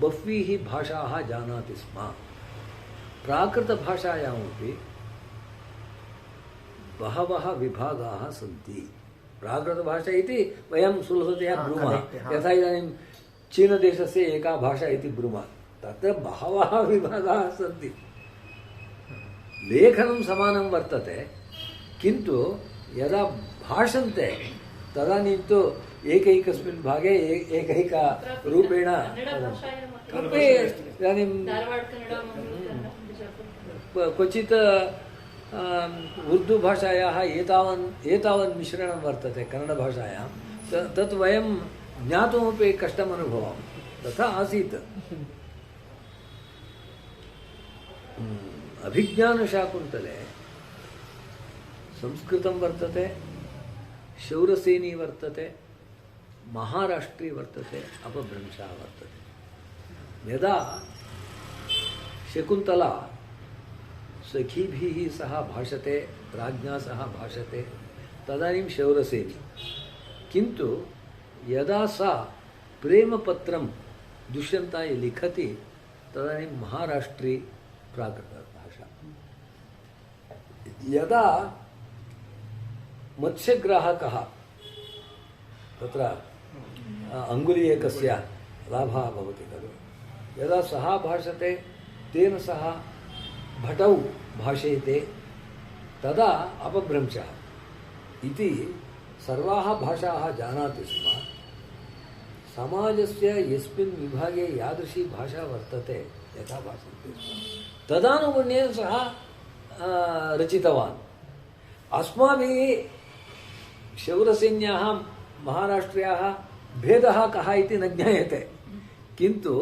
बह्वीः भाषाः जानाति स्म। प्राकृतभाषायामपि बहवः विभागाः सन्ति। प्राकृतभाषा इति वयं सुलभतया ब्रूमः, यथा इदानीं चीनदेशस्य एका भाषा इति ब्रूमः, तत्र बहवः विभागाः सन्ति। लेखनं समानं वर्तते किन्तु यदा भाषन्ते तदानीं तु एकैकस्मिन् भागे एकैकरूपेण इदानीं क्वचित् उर्दू भाषायाः एतावन् मिश्रणं वर्तते कन्नडभाषायां, तत् वयं ज्ञातुमपि कष्टम् अनुभवामः। तथा आसीत्। अभिज्ञानशाकुन्तले संस्कृतं वर्तते, शौरसेनी वर्तते, महाराष्ट्री वर्तते, अपभ्रंशः वर्तते। यदा शकुन्तला सखीभिः सह भाषते, राज्ञा सह भाषते, तदानीं शौरसेनी। किन्तु यदा सा प्रेमपत्रं दुष्यन्ताय लिखति तदानीं महाराष्ट्री प्राकृतभाषा। यदा मत्स्यग्राहकः तत्र अङ्गुलीयकस्य लाभः भवति खलु, यदा सः भाषते तेन सह भटौ भाषेते तदा अपभ्रंशः इति सर्वाः भाषाः जानाति स्म। समाजस्य यस्मिन् विभागे यादृशी भाषा वर्तते यथा भाषन्ते स्म तदानुगुण्येन सः रचितवान्। अस्माभिः शौरसेन्याः महाराष्ट्र्याः भेदः कः इति न ज्ञायते, किन्तु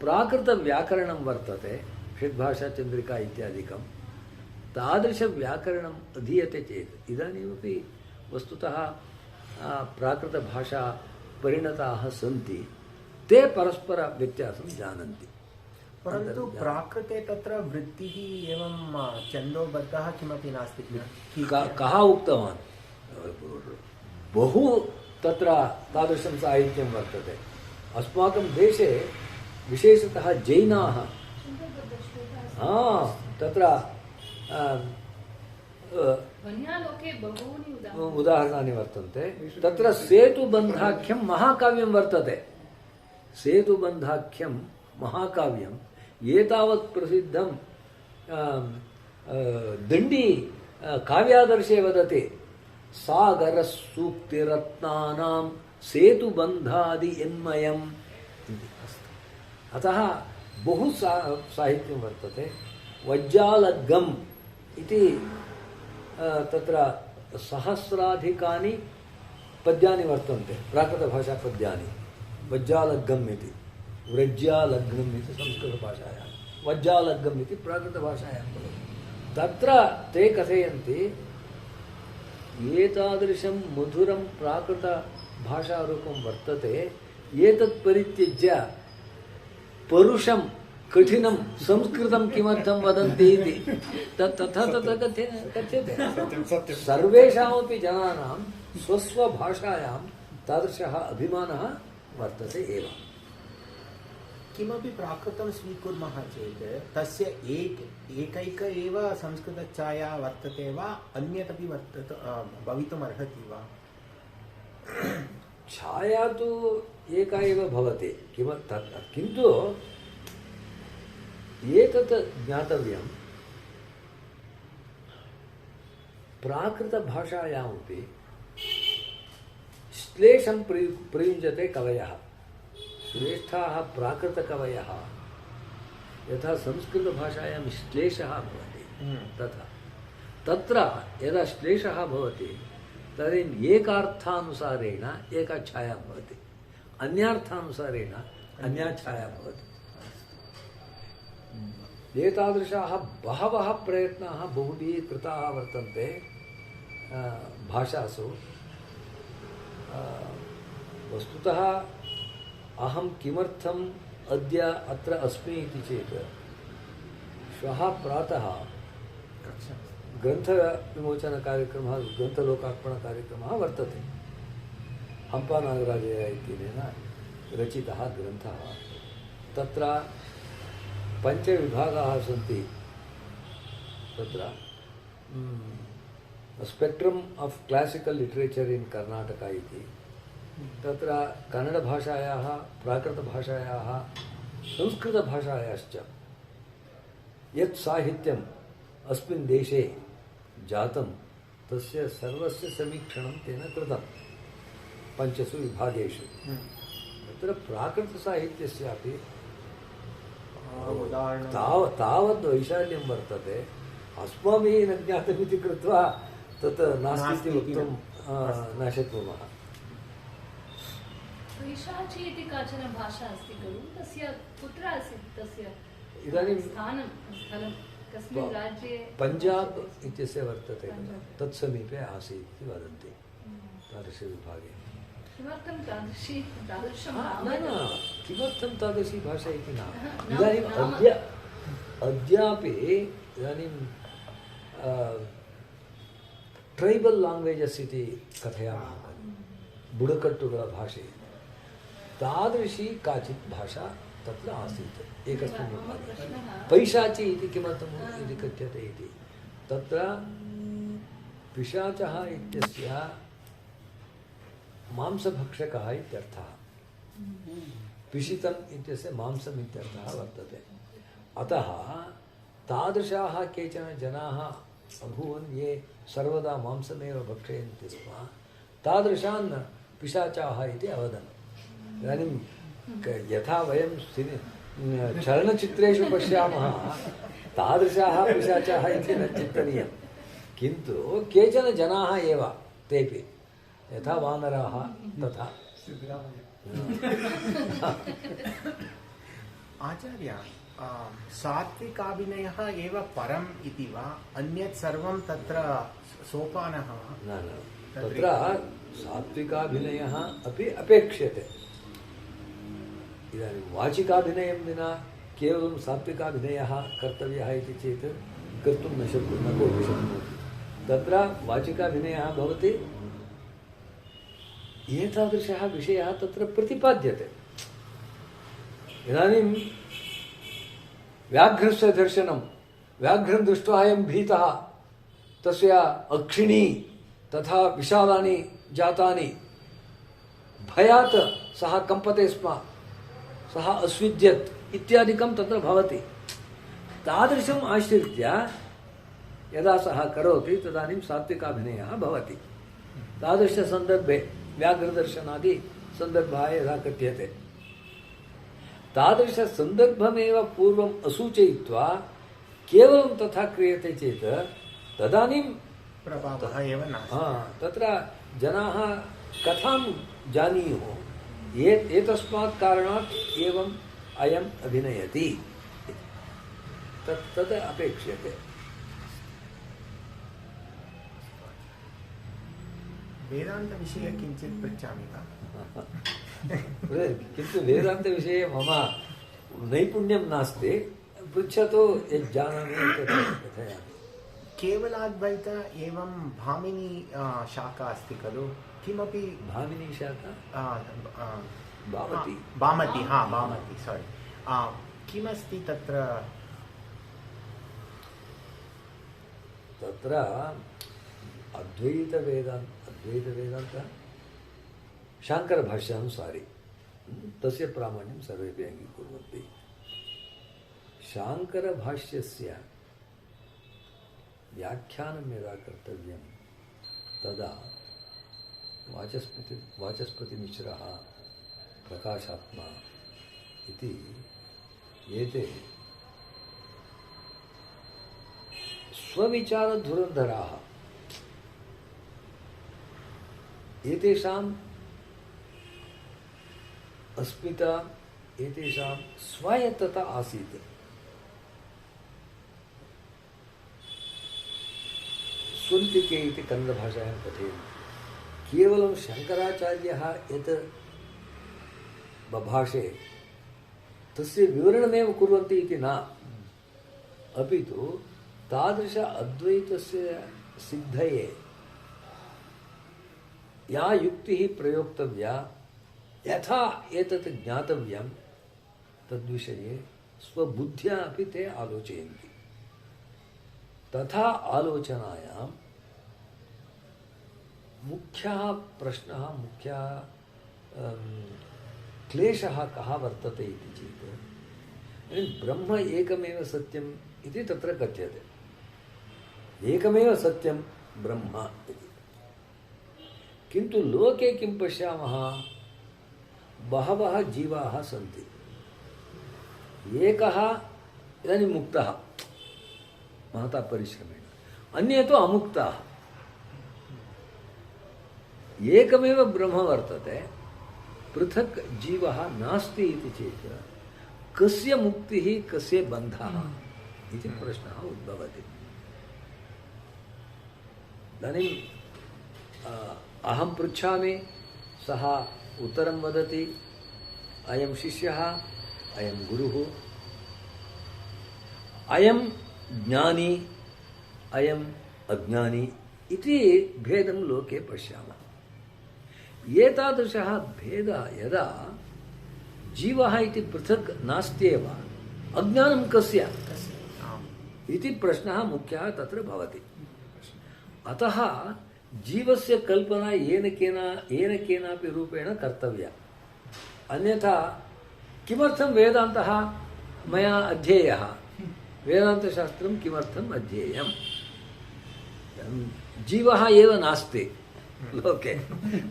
प्राकृतव्याकरणं वर्तते, षड्भाषाचन्द्रिका इत्यादिकं, तादृशव्याकरणम् अधीयते चेत् इदानीमपि वस्तुतः प्राकृतभाषा परिणताः सन्ति, ते परस्परव्यत्यासं जानन्ति। परन्तु प्राकृते तत्र वृत्तिः एवं छन्दोबद्धः किमपि नास्ति। कः उक्तवान्? बहु तत्र तादृशं साहित्यं वर्तते। अस्माकं देशे विशेषतः जैनाः तत्र उदाहरणानि वर्तन्ते। तत्र सेतुबन्धाख्यं महाकाव्यं वर्तते। सेतुबन्धाख्यं महाकाव्यं एतावत् प्रसिद्धं दण्डी काव्यादर्शे वदति, सागरसूक्तिरत्नानां सेतुबन्धादि यन्मयम्। अतः बहु साहित्यं वर्तते। वज्जालगम् इति तत्र सहस्राधिकानि पद्यानि वर्तन्ते, प्राकृतभाषापद्यानि। वज्जालगम् इति, व्रज्यालग्नम् इति संस्कृतभाषायां, वज्जालगम् इति प्राकृतभाषायां भवति। तत्र ते कथयन्ति एतादृशं मधुरं प्राकृतभाषारूपं वर्तते, एतत् परित्यज्य परुषं कठिनं संस्कृतं किमर्थं वदन्ति इति तथा कथ्यते। सर्वेषामपि जनानां स्वस्वभाषायां तादृशः अभिमानः वर्तते एव। किमपि प्राकृतं स्वीकुर्मः चेत् तस्य एकैक एव संस्कृतछाया वर्तते वा, अन्यदपि भवितुमर्हति वा? छाया तु एका एव भवति, किन्तु एतत् ज्ञातव्यं, प्राकृतभाषायामपि श्लेषं प्रयुञ्जते कवयः, श्रेष्ठाः प्राकृतकवयः। यथा संस्कृतभाषायां श्लेषः भवति तथा तत्र यदा श्लेषः भवति तदानीम् एकार्थानुसारेण एका छाया भवति, अन्यार्थानुसारेण अन्या छाया भवति। एतादृशाः बहवः प्रयत्नाः बहुभिः कृताः वर्तन्ते भाषासु। वस्तुतः अहं किमर्थम् अद्य अत्र अस्मि इति चेत् श्वः प्रातः ग्रन्थविमोचनकार्यक्रमः, ग्रन्थलोकार्पणकार्यक्रमः वर्तते। हम्पानागराजय इत्यनेन रचितः ग्रन्थः। तत्र 5 विभागाः सन्ति। तत्र spectrum of classical literature in Karnataka इति, तत्र कन्नडभाषायाः, प्राकृतभाषायाः, संस्कृतभाषायाश्च यत् साहित्यम् अस्मिन् देशे जातं तस्य सर्वस्य समीक्षणं तेन कृतं 5 विभागेषु। तत्र प्राकृतसाहित्यस्यापि तावद् वैशाल्यं वर्तते, अस्माभिः न ज्ञातमिति कृत्वा तत् नास्ति इति वक्तुं न शक्नुमः। वैशाची इति काचन भाषा अस्ति खलु, तस्य कुत्र आसीत् तस्य इदानीं स्थलं कस्मिन् राज्ये? पञ्जाब् इत्यस्य वर्तते, तत्समीपे आसीत् इति वदन्ति तादृशविभागे। किमर्थं तादृशं किमर्थं तादृशी भाषा इति न। इदानीम् अद्यापि इदानीं ट्रैबल् लाङ्ग्वेजस् इति कथयामः, बुडकट्टुगळभाषे, तादृशी काचित् भाषा तत्र आसीत् एकस्मिन् विभागे। पैशाची इति किमर्थम् इति कथ्यते इति, तत्र पिशाचः इत्यस्य मांसभक्षकः इत्यर्थः, पिशितम् इत्यस्य मांसम् इत्यर्थः वर्तते। अतः तादृशाः केचन जनाः अभूवन् ये सर्वदा मांसमेव भक्षयन्ति स्म, तादृशान् पिशाचाः इति अवदन्। इदानीं यथा वयं चलनचित्रेषु पश्यामः तादृशाः पिशाचाः इति न चिन्तनीयं, किन्तु केचन जनाः एव तेपि, यथा वानराः तथा। आचार्य, सात्विकाभिनयः एव परम् इति वा, अन्यत् सर्वं तत्र सोपानः वा? न, तत्र सात्विकाभिनयः अपि अपेक्ष्यते। इदानीं वाचिकाभिनयं विना केवलं सात्विकाभिनयः कर्तव्यः इति चेत् कर्तुं न कोऽपि शक्नोति। तत्र वाचिकाभिनयः भवति, एतादृशः विषयः तत्र प्रतिपाद्यते। इदानीं व्याघ्रस्य दर्शनं, व्याघ्रं दृष्ट्वा अयं भीतः, तस्य अक्षिणी तथा विशालानि जातानि, भयात् सः कम्पते स्म, सः अस्विद्यत् इत्यादिकं तत्र भवति। तादृशम् आश्रित्य यदा सः करोति तदानीं सात्विकाभिनयः भवति। तादृशसन्दर्भे व्याघ्रदर्शनादि सन्दर्भः यदा कथ्यते, तादृशसन्दर्भमेव पूर्वम् असूचयित्वा केवलं तथा क्रियते चेत् तदानीं प्रभावः एव नास्ति। तत्र जनाः कथां जानीयुः, एतस्मात् कारणात् एवम् अयम् अभिनयति, तद् अपेक्ष्यते। वेदान्तविषये किञ्चित् पृच्छामि वा? किन्तु वेदान्तविषये मम नैपुण्यं नास्ति, पृच्छतु, यज्जानामि तत् कथयामि। केवलाद्वैत एवं भामिनी शाखा अस्ति खलु, किमपि भामिनी शाखा भामती, भामती, सारी, किमस्ति तत्र? तत्र अद्वैतवेदान्त शाङ्करभाष्यानुसारि तस्य प्रामाण्यं सर्वेपि अङ्गीकुर्वन्ति। शाङ्करभाष्यस्य व्याख्यानं यदा कर्तव्यं तदा वाचस्पतिमिश्रः प्रकाशात्मा इति एते स्वविचारधुरन्धराः। एतेषाम् अस्मिता, एतेषां स्वायत्तता आसीत्। स्वन्तिके इति कन्नडभाषायां कथयन्ति। केवलं शङ्कराचार्यः यत् बभाषे तस्य विवरणमेव कुर्वन्ति इति न, अपि तु तादृश अद्वैतस्य सिद्धये या युक्तिः प्रयोक्तव्या, यथा एतत् ज्ञातव्यं तद्विषये स्वबुद्ध्या अपि ते आलोचयन्ति। तथा आलोचनायां मुख्यः प्रश्नः, मुख्यः क्लेशः कः वर्तते इति चेत् ब्रह्म एकमेव सत्यम् इति तत्र कथ्यते। एकमेव सत्यं ब्रह्म इति। किन्तु लोके किं पश्यामः, बहवः जीवाः सन्ति। एकः इदानीं मुक्तः महता परिश्रमेण, अन्ये तु अमुक्ताः। एकमेव ब्रह्म वर्तते, पृथक् जीवः नास्ति इति चेत् कस्य मुक्तिः, कस्य बन्धः इति प्रश्नः उद्भवति। इदानीं अहं पृच्छामि, सः उत्तरं वदति, अयं शिष्यः, अयं गुरुः, अयं ज्ञानी, अयम् अज्ञानी इति भेदं लोके पश्यामः। एतादृशः भेदः यदा जीवः इति पृथक् नास्त्येव, अज्ञानं कस्य इति प्रश्नः मुख्यः तत्र भवति। अतः जीवस्य कल्पना येन केनापि रूपेण कर्तव्या। अन्यथा किमर्थं वेदान्तः मया अध्येयः, वेदान्तशास्त्रं किमर्थम् अध्येयम्? जीवः एव नास्ति लोके,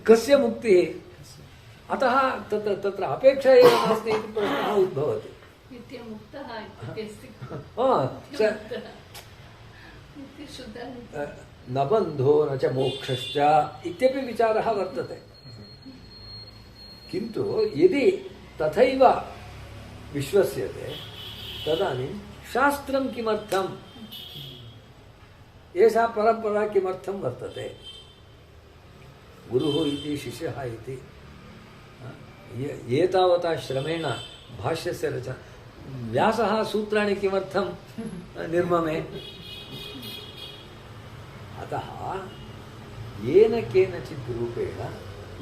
कस्य मुक्तिः? अतः तत्र अपेक्षा एव नास्ति इति प्रश्नः उद्भवति। न बन्धो न च मोक्षश्च इत्यपि विचारः वर्तते। किन्तु यदि तथैव विश्वस्यते तदानीं शास्त्रं किमर्थम्, एषा परम्परा किमर्थं वर्तते? गुरुः इति शिष्यः इति एतावता श्रमेण भाष्यस्य रचना, व्यासः सूत्राणि किमर्थं निर्ममे? अतः येन केनचित् रूपेण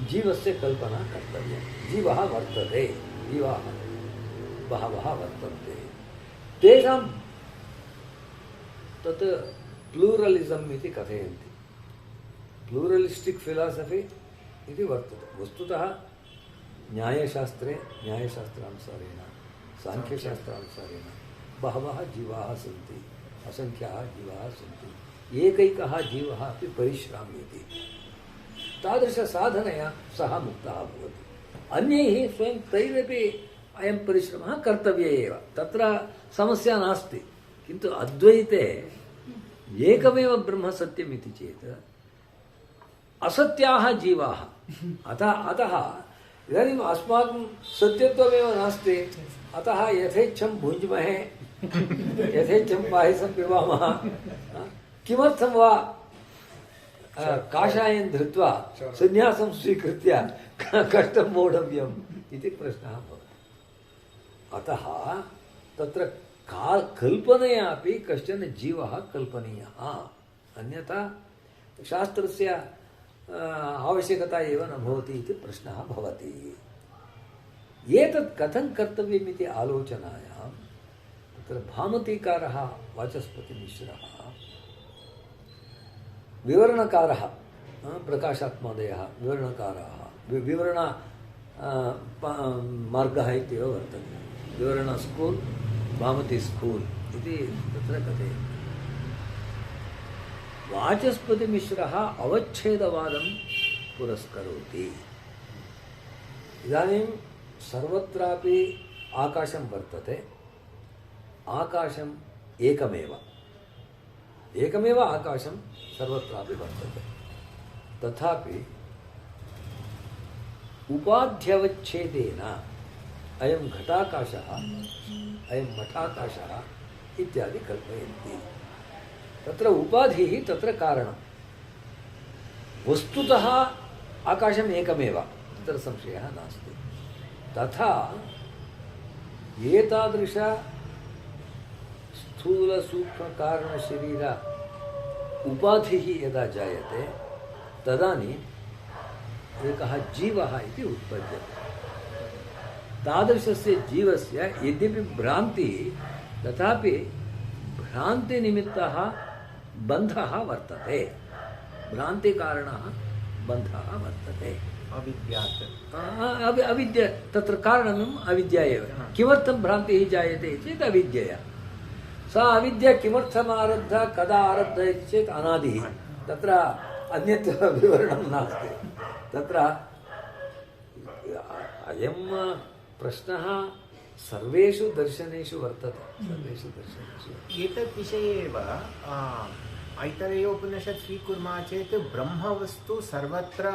जीवस्य कल्पना कर्तव्या। जीवः वर्तते, जीवाः बहवः वर्तन्ते, तेषां तत् प्लूरलिसम् इति कथयन्ति। प्लूरलिस्टिक् फिलासफि इति वर्तते। वस्तुतः न्यायशास्त्रे, न्यायशास्त्रानुसारेण, साङ्ख्यशास्त्रानुसारेण बहवः जीवाः सन्ति, असङ्ख्याः जीवाः सन्ति। एकैकः जीवः अपि परिश्राम्यति। तादृशसाधनया सः मुक्तः भवति। अन्यैः स्वयं तैरपि अयं परिश्रमः कर्तव्यः एव, तत्र समस्या नास्ति। किन्तु अद्वैते एकमेव ब्रह्म सत्यम् इति चेत् असत्याः जीवाः, अतः इदानीम् अस्माकं सत्यत्वमेव नास्ति। अतः यथेच्छं भुञ्ज्महे, यथेच्छं पायसं पिबामः। किमर्थं वा काषायं धृत्वा सन्यासं स्वीकृत्य कष्टं मोढव्यम् इति प्रश्नः भवति। अतः तत्र कल्पनया अपि कश्चन जीवः कल्पनीयः, अन्यथा शास्त्रस्य आवश्यकता एव न भवति इति प्रश्नः भवति। एतत् कथं कर्तव्यम् इति आलोचनायां तत्र भामतीकारः वाचस्पतिमिश्रः, विवरणकारः प्रकाशात्मोदयः, विवरणकारः, विवरण मार्गः इत्येव वर्तते। विवरण स्कूल्, भामती स्कूल् इति तत्र कथयन्ति। वाचस्पतिमिश्रः अवच्छेदवादं पुरस्करोति। इदानीं सर्वत्रापि आकाशं वर्तते, आकाशम् एकमेव आकाशं सर्वत्रापि वर्तते। तथापि उपाध्यवच्छेदेन अयं घटाकाशः, अयं मठाकाशः इत्यादि कल्पयन्ति। तत्र उपाधिः, तत्र कारणं। वस्तुतः आकाशम् एकमेव, तत्र संशयः नास्ति। तथा एतादृश स्थूलसूक्ष्मकारणशरीर उपाधिः यदा जायते तदानीम् एकः जीवः इति उत्पद्यते। तादृशस्य जीवस्य यद्यपि भ्रान्तिः, तथापि भ्रान्तिनिमित्तः बन्धः वर्तते, भ्रान्तिकारणः बन्धः वर्तते। अविद्या, तत्र कारणम् अविद्या एव। किमर्थं भ्रान्तिः जायते चेत् अविद्यया। सा अविद्या किमर्थम् आरब्धा, कदा आरब्धा इति चेत् अनादिः। तत्र अन्यत् विवरणं नास्ति। तत्र अयं प्रश्नः सर्वेषु दर्शनेषु वर्तते, सर्वेषु दर्शनेषु। एतत् विषये एव ऐतरेयोपनिषत् स्वीकुर्मः चेत् ब्रह्मवस्तु सर्वत्र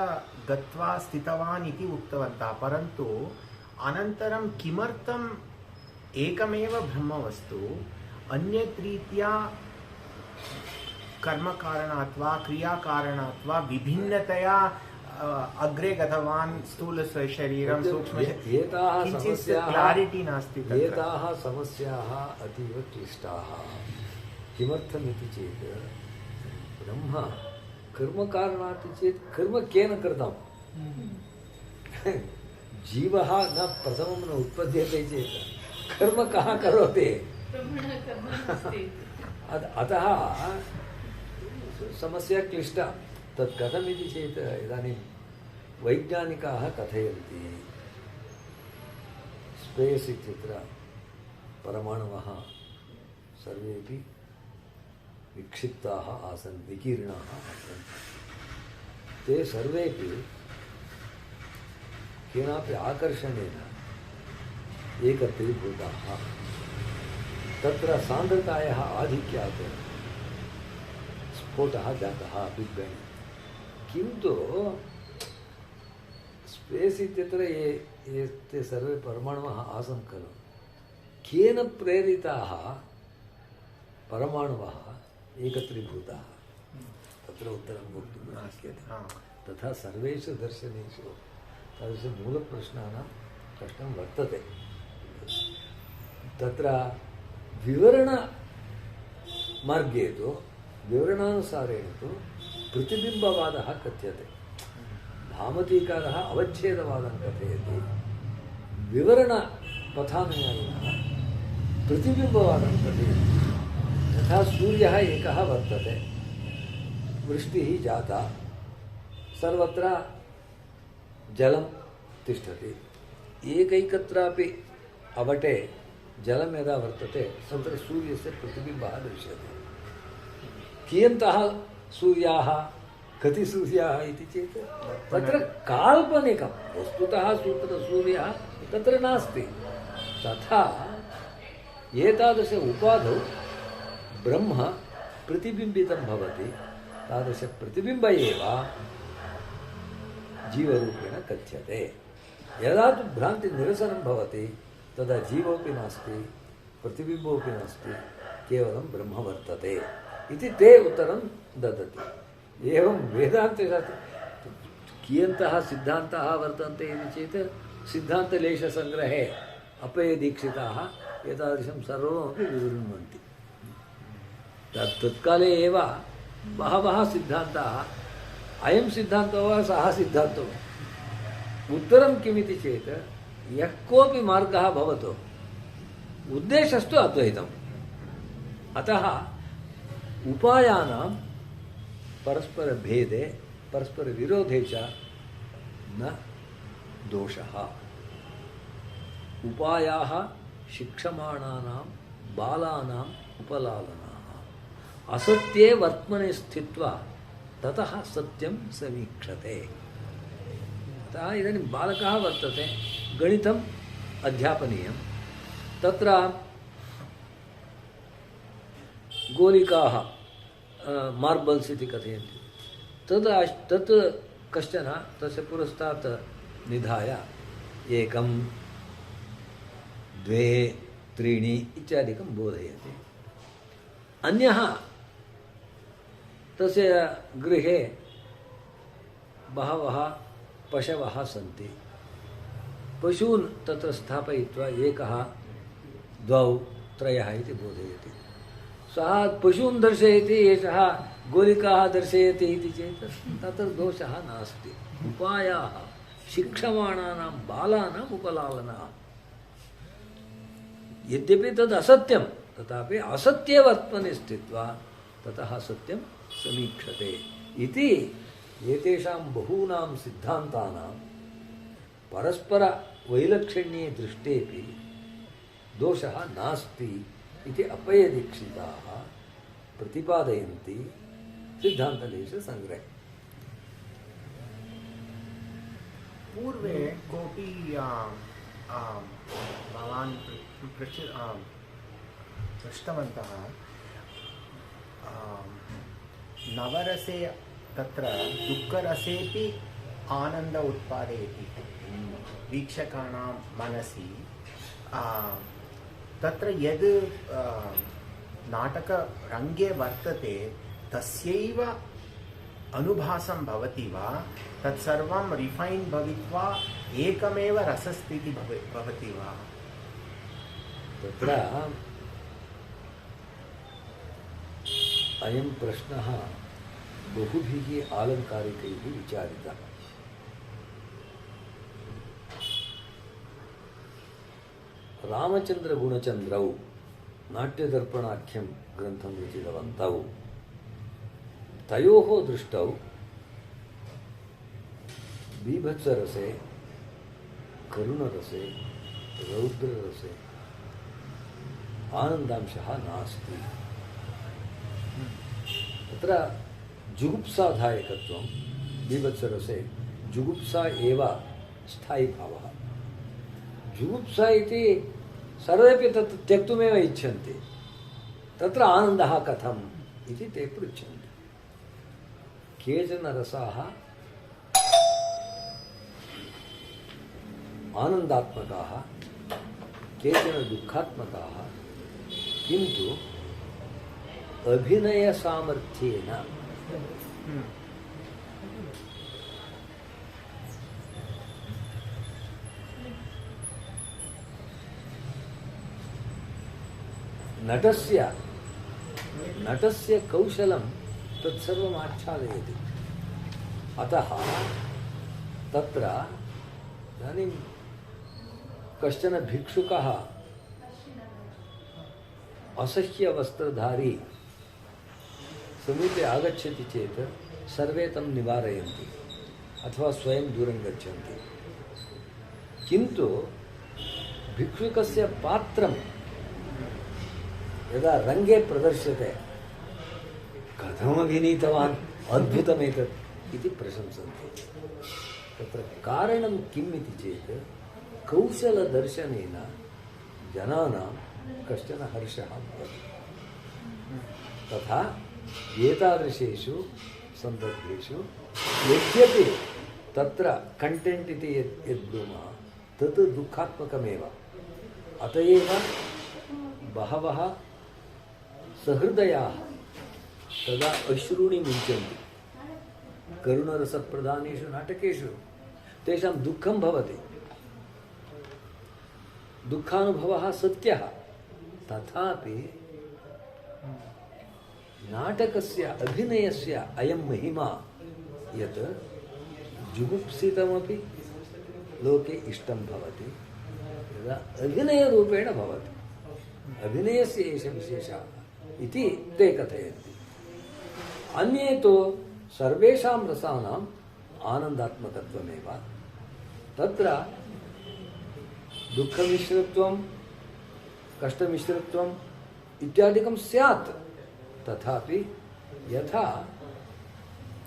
गत्वा स्थितवान् इति उक्तवन्तः। परन्तु अनन्तरं किमर्थम् एकमेव ब्रह्मवस्तु अन्यत् रीत्या कर्मकारणात् वा क्रियाकारणात् वा विभिन्नतया अग्रे गतवान् स्थूलशरीरं किञ्चित् क्लारिटी नास्ति। एताः समस्याः अतीव क्लिष्टाः। किमर्थमिति चेत् ब्रह्म कर्मकारणात् चेत् कर्म केन कृतं? जीवः न प्रथमं न उत्पद्यते चेत् कर्म कः करोति? अतः समस्या क्लिष्टा। तत् कथमिति चेत् इदानीं वैज्ञानिकाः कथयन्ति, स्पेस् इत्यत्र परमाणवः सर्वेपि विक्षिप्ताः आसन्, विकीर्णाः आसन्। ते सर्वेपि केनापि आकर्षणेन एकत्रीभूताः। तत्र सान्द्रतायाः आधिक्यात् स्फोटः जातः, बिग् बेङ्ग्। किन्तु स्पेस् इत्यत्र ते सर्वे परमाणवः आसन् खलु, केन प्रेरिताः परमाणवः एकत्रीभूताः? तत्र उत्तरं वक्तुं न शक्यते। तथा सर्वेषु दर्शनेषु तादृशमूलप्रश्नानां कष्टं वर्तते। तत्र विवरणमार्गे तु, विवरणानुसारेण तु प्रतिबिम्बवादः कथ्यते। भामतीकारः अवच्छेदवादं कथयति, विवरणपथानुयायिनः प्रतिबिम्बवादं कथयति। यथा सूर्यः एकः वर्तते, वृष्टिः जाता, सर्वत्र जलं तिष्ठति, एकैकत्रापि अवटे जलं यदा वर्तते तत्र सूर्यस्य प्रतिबिम्बः दृश्यते। कियन्तः सूर्याः, कति सूर्याः इति चेत् तत्र काल्पनिकं, वस्तुतः सूर्यः तत्र नास्ति। तथा एतादृश उपाधौ ब्रह्म प्रतिबिम्बितं भवति। तादृशप्रतिबिम्ब एव जीवरूपेण कथ्यते। यदा तु भ्रान्तिनिरसनं भवति तदा जीवोऽपि नास्ति, प्रतिबिम्बोऽपि नास्ति, केवलं ब्रह्म वर्तते इति ते उत्तरं ददति। एवं वेदान्तशास्त्रे कियन्तः सिद्धान्ताः वर्तन्ते इति चेत् सिद्धान्तलेशसङ्ग्रहे अप्पयदीक्षिताः एतादृशं सर्वमपि विवृण्वन्ति। तत्काले एव बहवः सिद्धान्ताः, अयं सिद्धान्तो वा सः सिद्धान्तो वा, उत्तरं किमिति चेत् यः कोऽपि मार्गः भवतु, उद्देशस्तु अद्वैतम्। अतः उपायानां परस्परभेदे, परस्परविरोधे च न दोषः। उपायाः शिक्षमाणानां बालानाम् उपलालनाः, असत्ये वर्त्मने स्थित्वा ततः सत्यं समीक्षते। अतः इदानीं बालकः वर्तते, गणितम् अध्यापनीयं, तत्र गोलिकाः मार्बल्स् इति कथयन्ति, तत् कश्चन तस्य पुरस्तात् निधाय 1 2 3 इत्यादिकं बोधयति। अन्यः तस्य गृहे बहवः पशवः सन्ति, पशून् तत्र स्थापयित्वा 1 2 3 इति बोधयति। सः पशून् दर्शयति, एषः गोलिकाः दर्शयति इति चेत् तत्र दोषः नास्ति। उपायाः शिक्षमाणानां बालानाम् उपलालनः, यद्यपि तद् असत्यं तथापि असत्ये वर्त्मनि स्थित्वा ततः सत्यं समीक्षते इति एतेषां बहूनां सिद्धान्तानां परस्परवैलक्षण्ये दृष्टेपि दोषः नास्ति इति अप्पयदीक्षिताः प्रतिपादयन्ति सिद्धान्तलेशसङ्ग्रहे। पूर्वे कोऽपि भवान् पृष्टवन्तः नवरसे तत्र दुःखरसेपि आनन्द उत्पादयति वीक्षकाणां मनसि। तत्र यद् नाटकरङ्गे वर्तते तस्यैव अनुभासं भवति वा, तत्सर्वं रिफैन् भवित्वा एकमेव रसस्थितिः भवति वा? तत्र अयं प्रश्नः बहुभिः आलङ्कारिकैः विचारितः। रामचन्द्रगुणचन्द्रौ नाट्यदर्पणाख्यं ग्रन्थं रचितवन्तौ, तयोः दृष्टौ बीभत्सरसे, करुणरसे, रौद्ररसे आनन्दांशः नास्ति। तत्र जुगुप्सादायकत्वं, बीभत्सरसे जुगुप्सा एव स्थायीभावः। जुगुप्सा इति सर्वेपि तत् त्यक्तुमेव इच्छन्ति, तत्र आनन्दः कथम् इति ते पृच्छन्ति। केचन रसाः आनन्दात्मकाः, केचन दुःखात्मकाः, किन्तु अभिनयसामर्थ्येन नटस्य कौशलं तत्सर्वम् आच्छादयति। अतः तत्र इदानीं कश्चन भिक्षुकः असह्यवस्त्रधारी समीपे आगच्छति चेत् सर्वे तं निवारयन्ति अथवा स्वयं दूरं गच्छन्ति। किन्तु भिक्षुकस्य पात्रं यदा रङ्गे प्रदर्श्यते, कथमभिनीतवान्, अद्भुतमेतत् इति प्रशंसन्ति। तत्र कारणं किम् इति चेत् कौशलदर्शनेन जनानां कश्चन हर्षः भवति। तथा एतादृशेषु सन्दर्भेषु यद्यपि तत्र कण्टेण्ट् इति यद्ब्रूमः तत् दुःखात्मकमेव, अत एव बहवः सहृदयाः तदा अश्रूणि मुञ्चन्ति। करुणरसप्रधानेषु नाटकेषु तेषां दुःखं भवति, दुःखानुभवः सत्यः, तथापि नाटकस्य अभिनयस्य अयं महिमा यत् जुगुप्सितमपि लोके इष्टं भवति यदा अभिनयरूपेण भवति। अभिनयस्य एष विशेषः इति ते कथयन्ति। अन्ये तु सर्वेषां रसानाम् आनन्दात्मकत्वमेव, तत्र दुःखमिश्रित्वं, कष्टमिश्रित्वम् इत्यादिकं स्यात्। तथापि यथा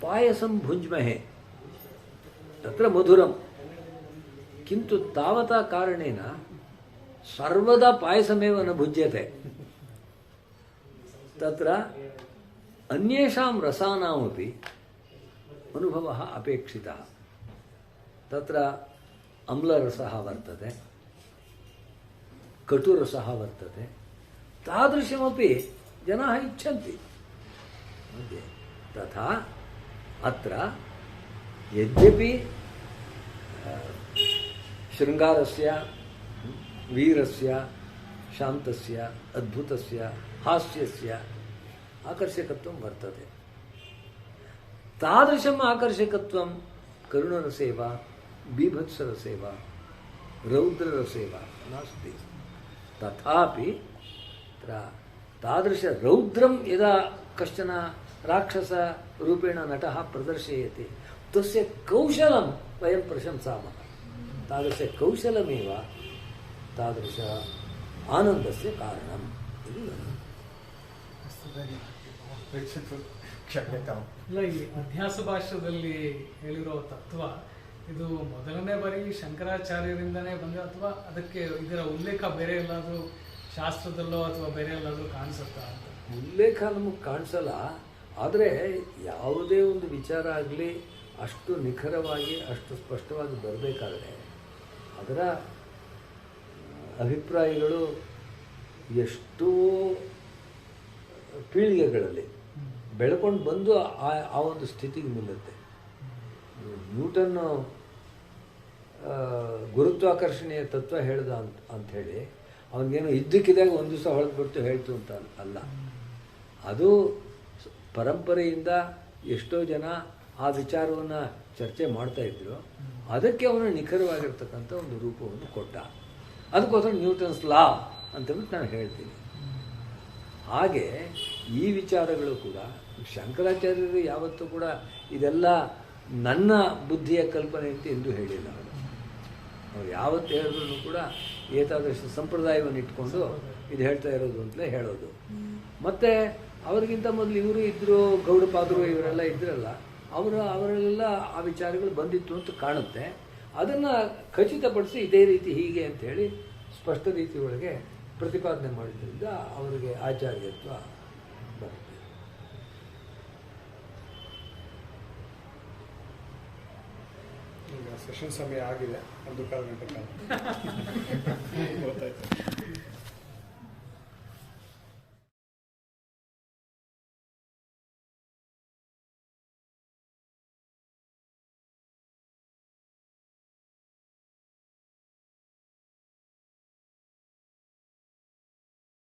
पायसं भुञ्ज्महे तत्र मधुरं किन्तु तावता कारणेन सर्वदा पायसमेव न भुज्यते। तत्र अन्येषां रसानामपि अनुभवः अपेक्षितः। तत्र अम्लरसः वर्तते, कटुरसः वर्तते, तादृशमपि जनाः इच्छन्ति। तथा अत्र यद्यपि शृङ्गारस्य, वीरस्य, शान्तस्य, अद्भुतस्य, हास्यस्य आकर्षकत्वं वर्तते, तादृशम् आकर्षकत्वं करुणरसे वा, बीभत्सरसे वा, रौद्ररसे वा नास्ति। तथापि तादृशरौद्रं यदा कश्चन राक्षसरूपेण नटः प्रदर्शयति तस्य कौशलं वयं प्रशंसामः। तादृशकौशलमेव तादृश आनन्दस्य कारणम् इति क्षम्यताम्। ಇಲ್ಲ ಈ ಅಧ್ಯಾಸ ಭಾಷ್ಯದಲ್ಲಿ ಹೇಳಿರೋ ತತ್ವ ಇದು ಮೊದಲನೇ ಬಾರಿ ಶಂಕರಾಚಾರ್ಯರಿಂದನೇ ಬಂದ ಅಥವಾ ಅದಕ್ಕೆ ಇದರ ಉಲ್ಲೇಖ ಬೇರೆ ಎಲ್ಲಾದರೂ ಶಾಸ್ತ್ರದಲ್ಲೋ ಅಥವಾ ಬೇರೆ ಎಲ್ಲಾದರೂ ಕಾಣಿಸುತ್ತಾ ಅಂತ? ಉಲ್ಲೇಖ ನಮಗೆ ಕಾಣಿಸಲ್ಲ. ಆದರೆ ಯಾವುದೇ ಒಂದು ವಿಚಾರ ಆಗಲಿ ಅಷ್ಟು ನಿಖರವಾಗಿ ಅಷ್ಟು ಸ್ಪಷ್ಟವಾಗಿ ಬರಬೇಕಾದ್ರೆ ಅದರ ಅಭಿಪ್ರಾಯಗಳು ಎಷ್ಟೋ ಪೀಳಿಗೆಗಳಲ್ಲಿ ಬೆಳ್ಕೊಂಡು ಬಂದು ಆ ಒಂದು ಸ್ಥಿತಿಗೆ ನಿಲ್ಲುತ್ತೆ. ನ್ಯೂಟನ್ನು ಗುರುತ್ವಾಕರ್ಷಣೆಯ ತತ್ವ ಹೇಳ್ದ ಅಂಥೇಳಿ ಅವನಿಗೇನು ಇದ್ದಕ್ಕಿದ್ದಾಗ ಒಂದು ದಿವಸ ಹೊಳೆದ್ಬಿಟ್ಟು ಹೇಳ್ತು ಅಂತ ಅಲ್ಲ. ಅದು ಪರಂಪರೆಯಿಂದ ಎಷ್ಟೋ ಜನ ಆ ವಿಚಾರವನ್ನು ಚರ್ಚೆ ಮಾಡ್ತಾಯಿದ್ರು. ಅದಕ್ಕೆ ಅವನು ನಿಖರವಾಗಿರ್ತಕ್ಕಂಥ ಒಂದು ರೂಪವನ್ನು ಕೊಟ್ಟ. ಅದಕ್ಕೋಸ್ಕರ ನ್ಯೂಟನ್ಸ್ ಲಾ ಅಂತೇಳ್ಬಿಟ್ಟು ನಾನು ಹೇಳ್ತೀನಿ. ಹಾಗೆ ಈ ವಿಚಾರಗಳು ಕೂಡ ಶಂಕರಾಚಾರ್ಯರು ಯಾವತ್ತೂ ಕೂಡ ಇದೆಲ್ಲ ನನ್ನ ಬುದ್ಧಿಯ ಕಲ್ಪನೆ ಅಂತ ಎಂದೂ ಹೇಳಿಲ್ಲ. ಅವ್ರು ಯಾವತ್ತು ಹೇಳಿದ್ರು ಕೂಡ ಏತಾದೃಶ ಸಂಪ್ರದಾಯವನ್ನು ಇಟ್ಕೊಂಡು ಇದು ಹೇಳ್ತಾ ಇರೋದು ಅಂತಲೇ ಹೇಳೋದು. ಮತ್ತು ಅವರಿಗಿಂತ ಮೊದಲು ಇವರು ಇದ್ದರು, ಗೌಡಪಾದರು ಇವರೆಲ್ಲ ಇದ್ರಲ್ಲ, ಅವರೆಲ್ಲ ಆ ವಿಚಾರಗಳು ಬಂದಿತ್ತು ಅಂತ ಕಾಣುತ್ತೆ. ಅದನ್ನು ಖಚಿತಪಡಿಸಿ ಇದೇ ರೀತಿ ಹೀಗೆ ಅಂಥೇಳಿ ಸ್ಪಷ್ಟ ರೀತಿ ಒಳಗೆ ಪ್ರತಿಪಾದನೆ ಮಾಡಿದ್ರಿಂದ ಅವರಿಗೆ ಆಚಾರ್ಯತ್ವ ಬರುತ್ತೆ. ಈಗ ಸೆಷನ್ ಸಮಯ ಆಗಿದೆ, 1 ಕಾಲ ಗಂಟೆ ಕಾಲ.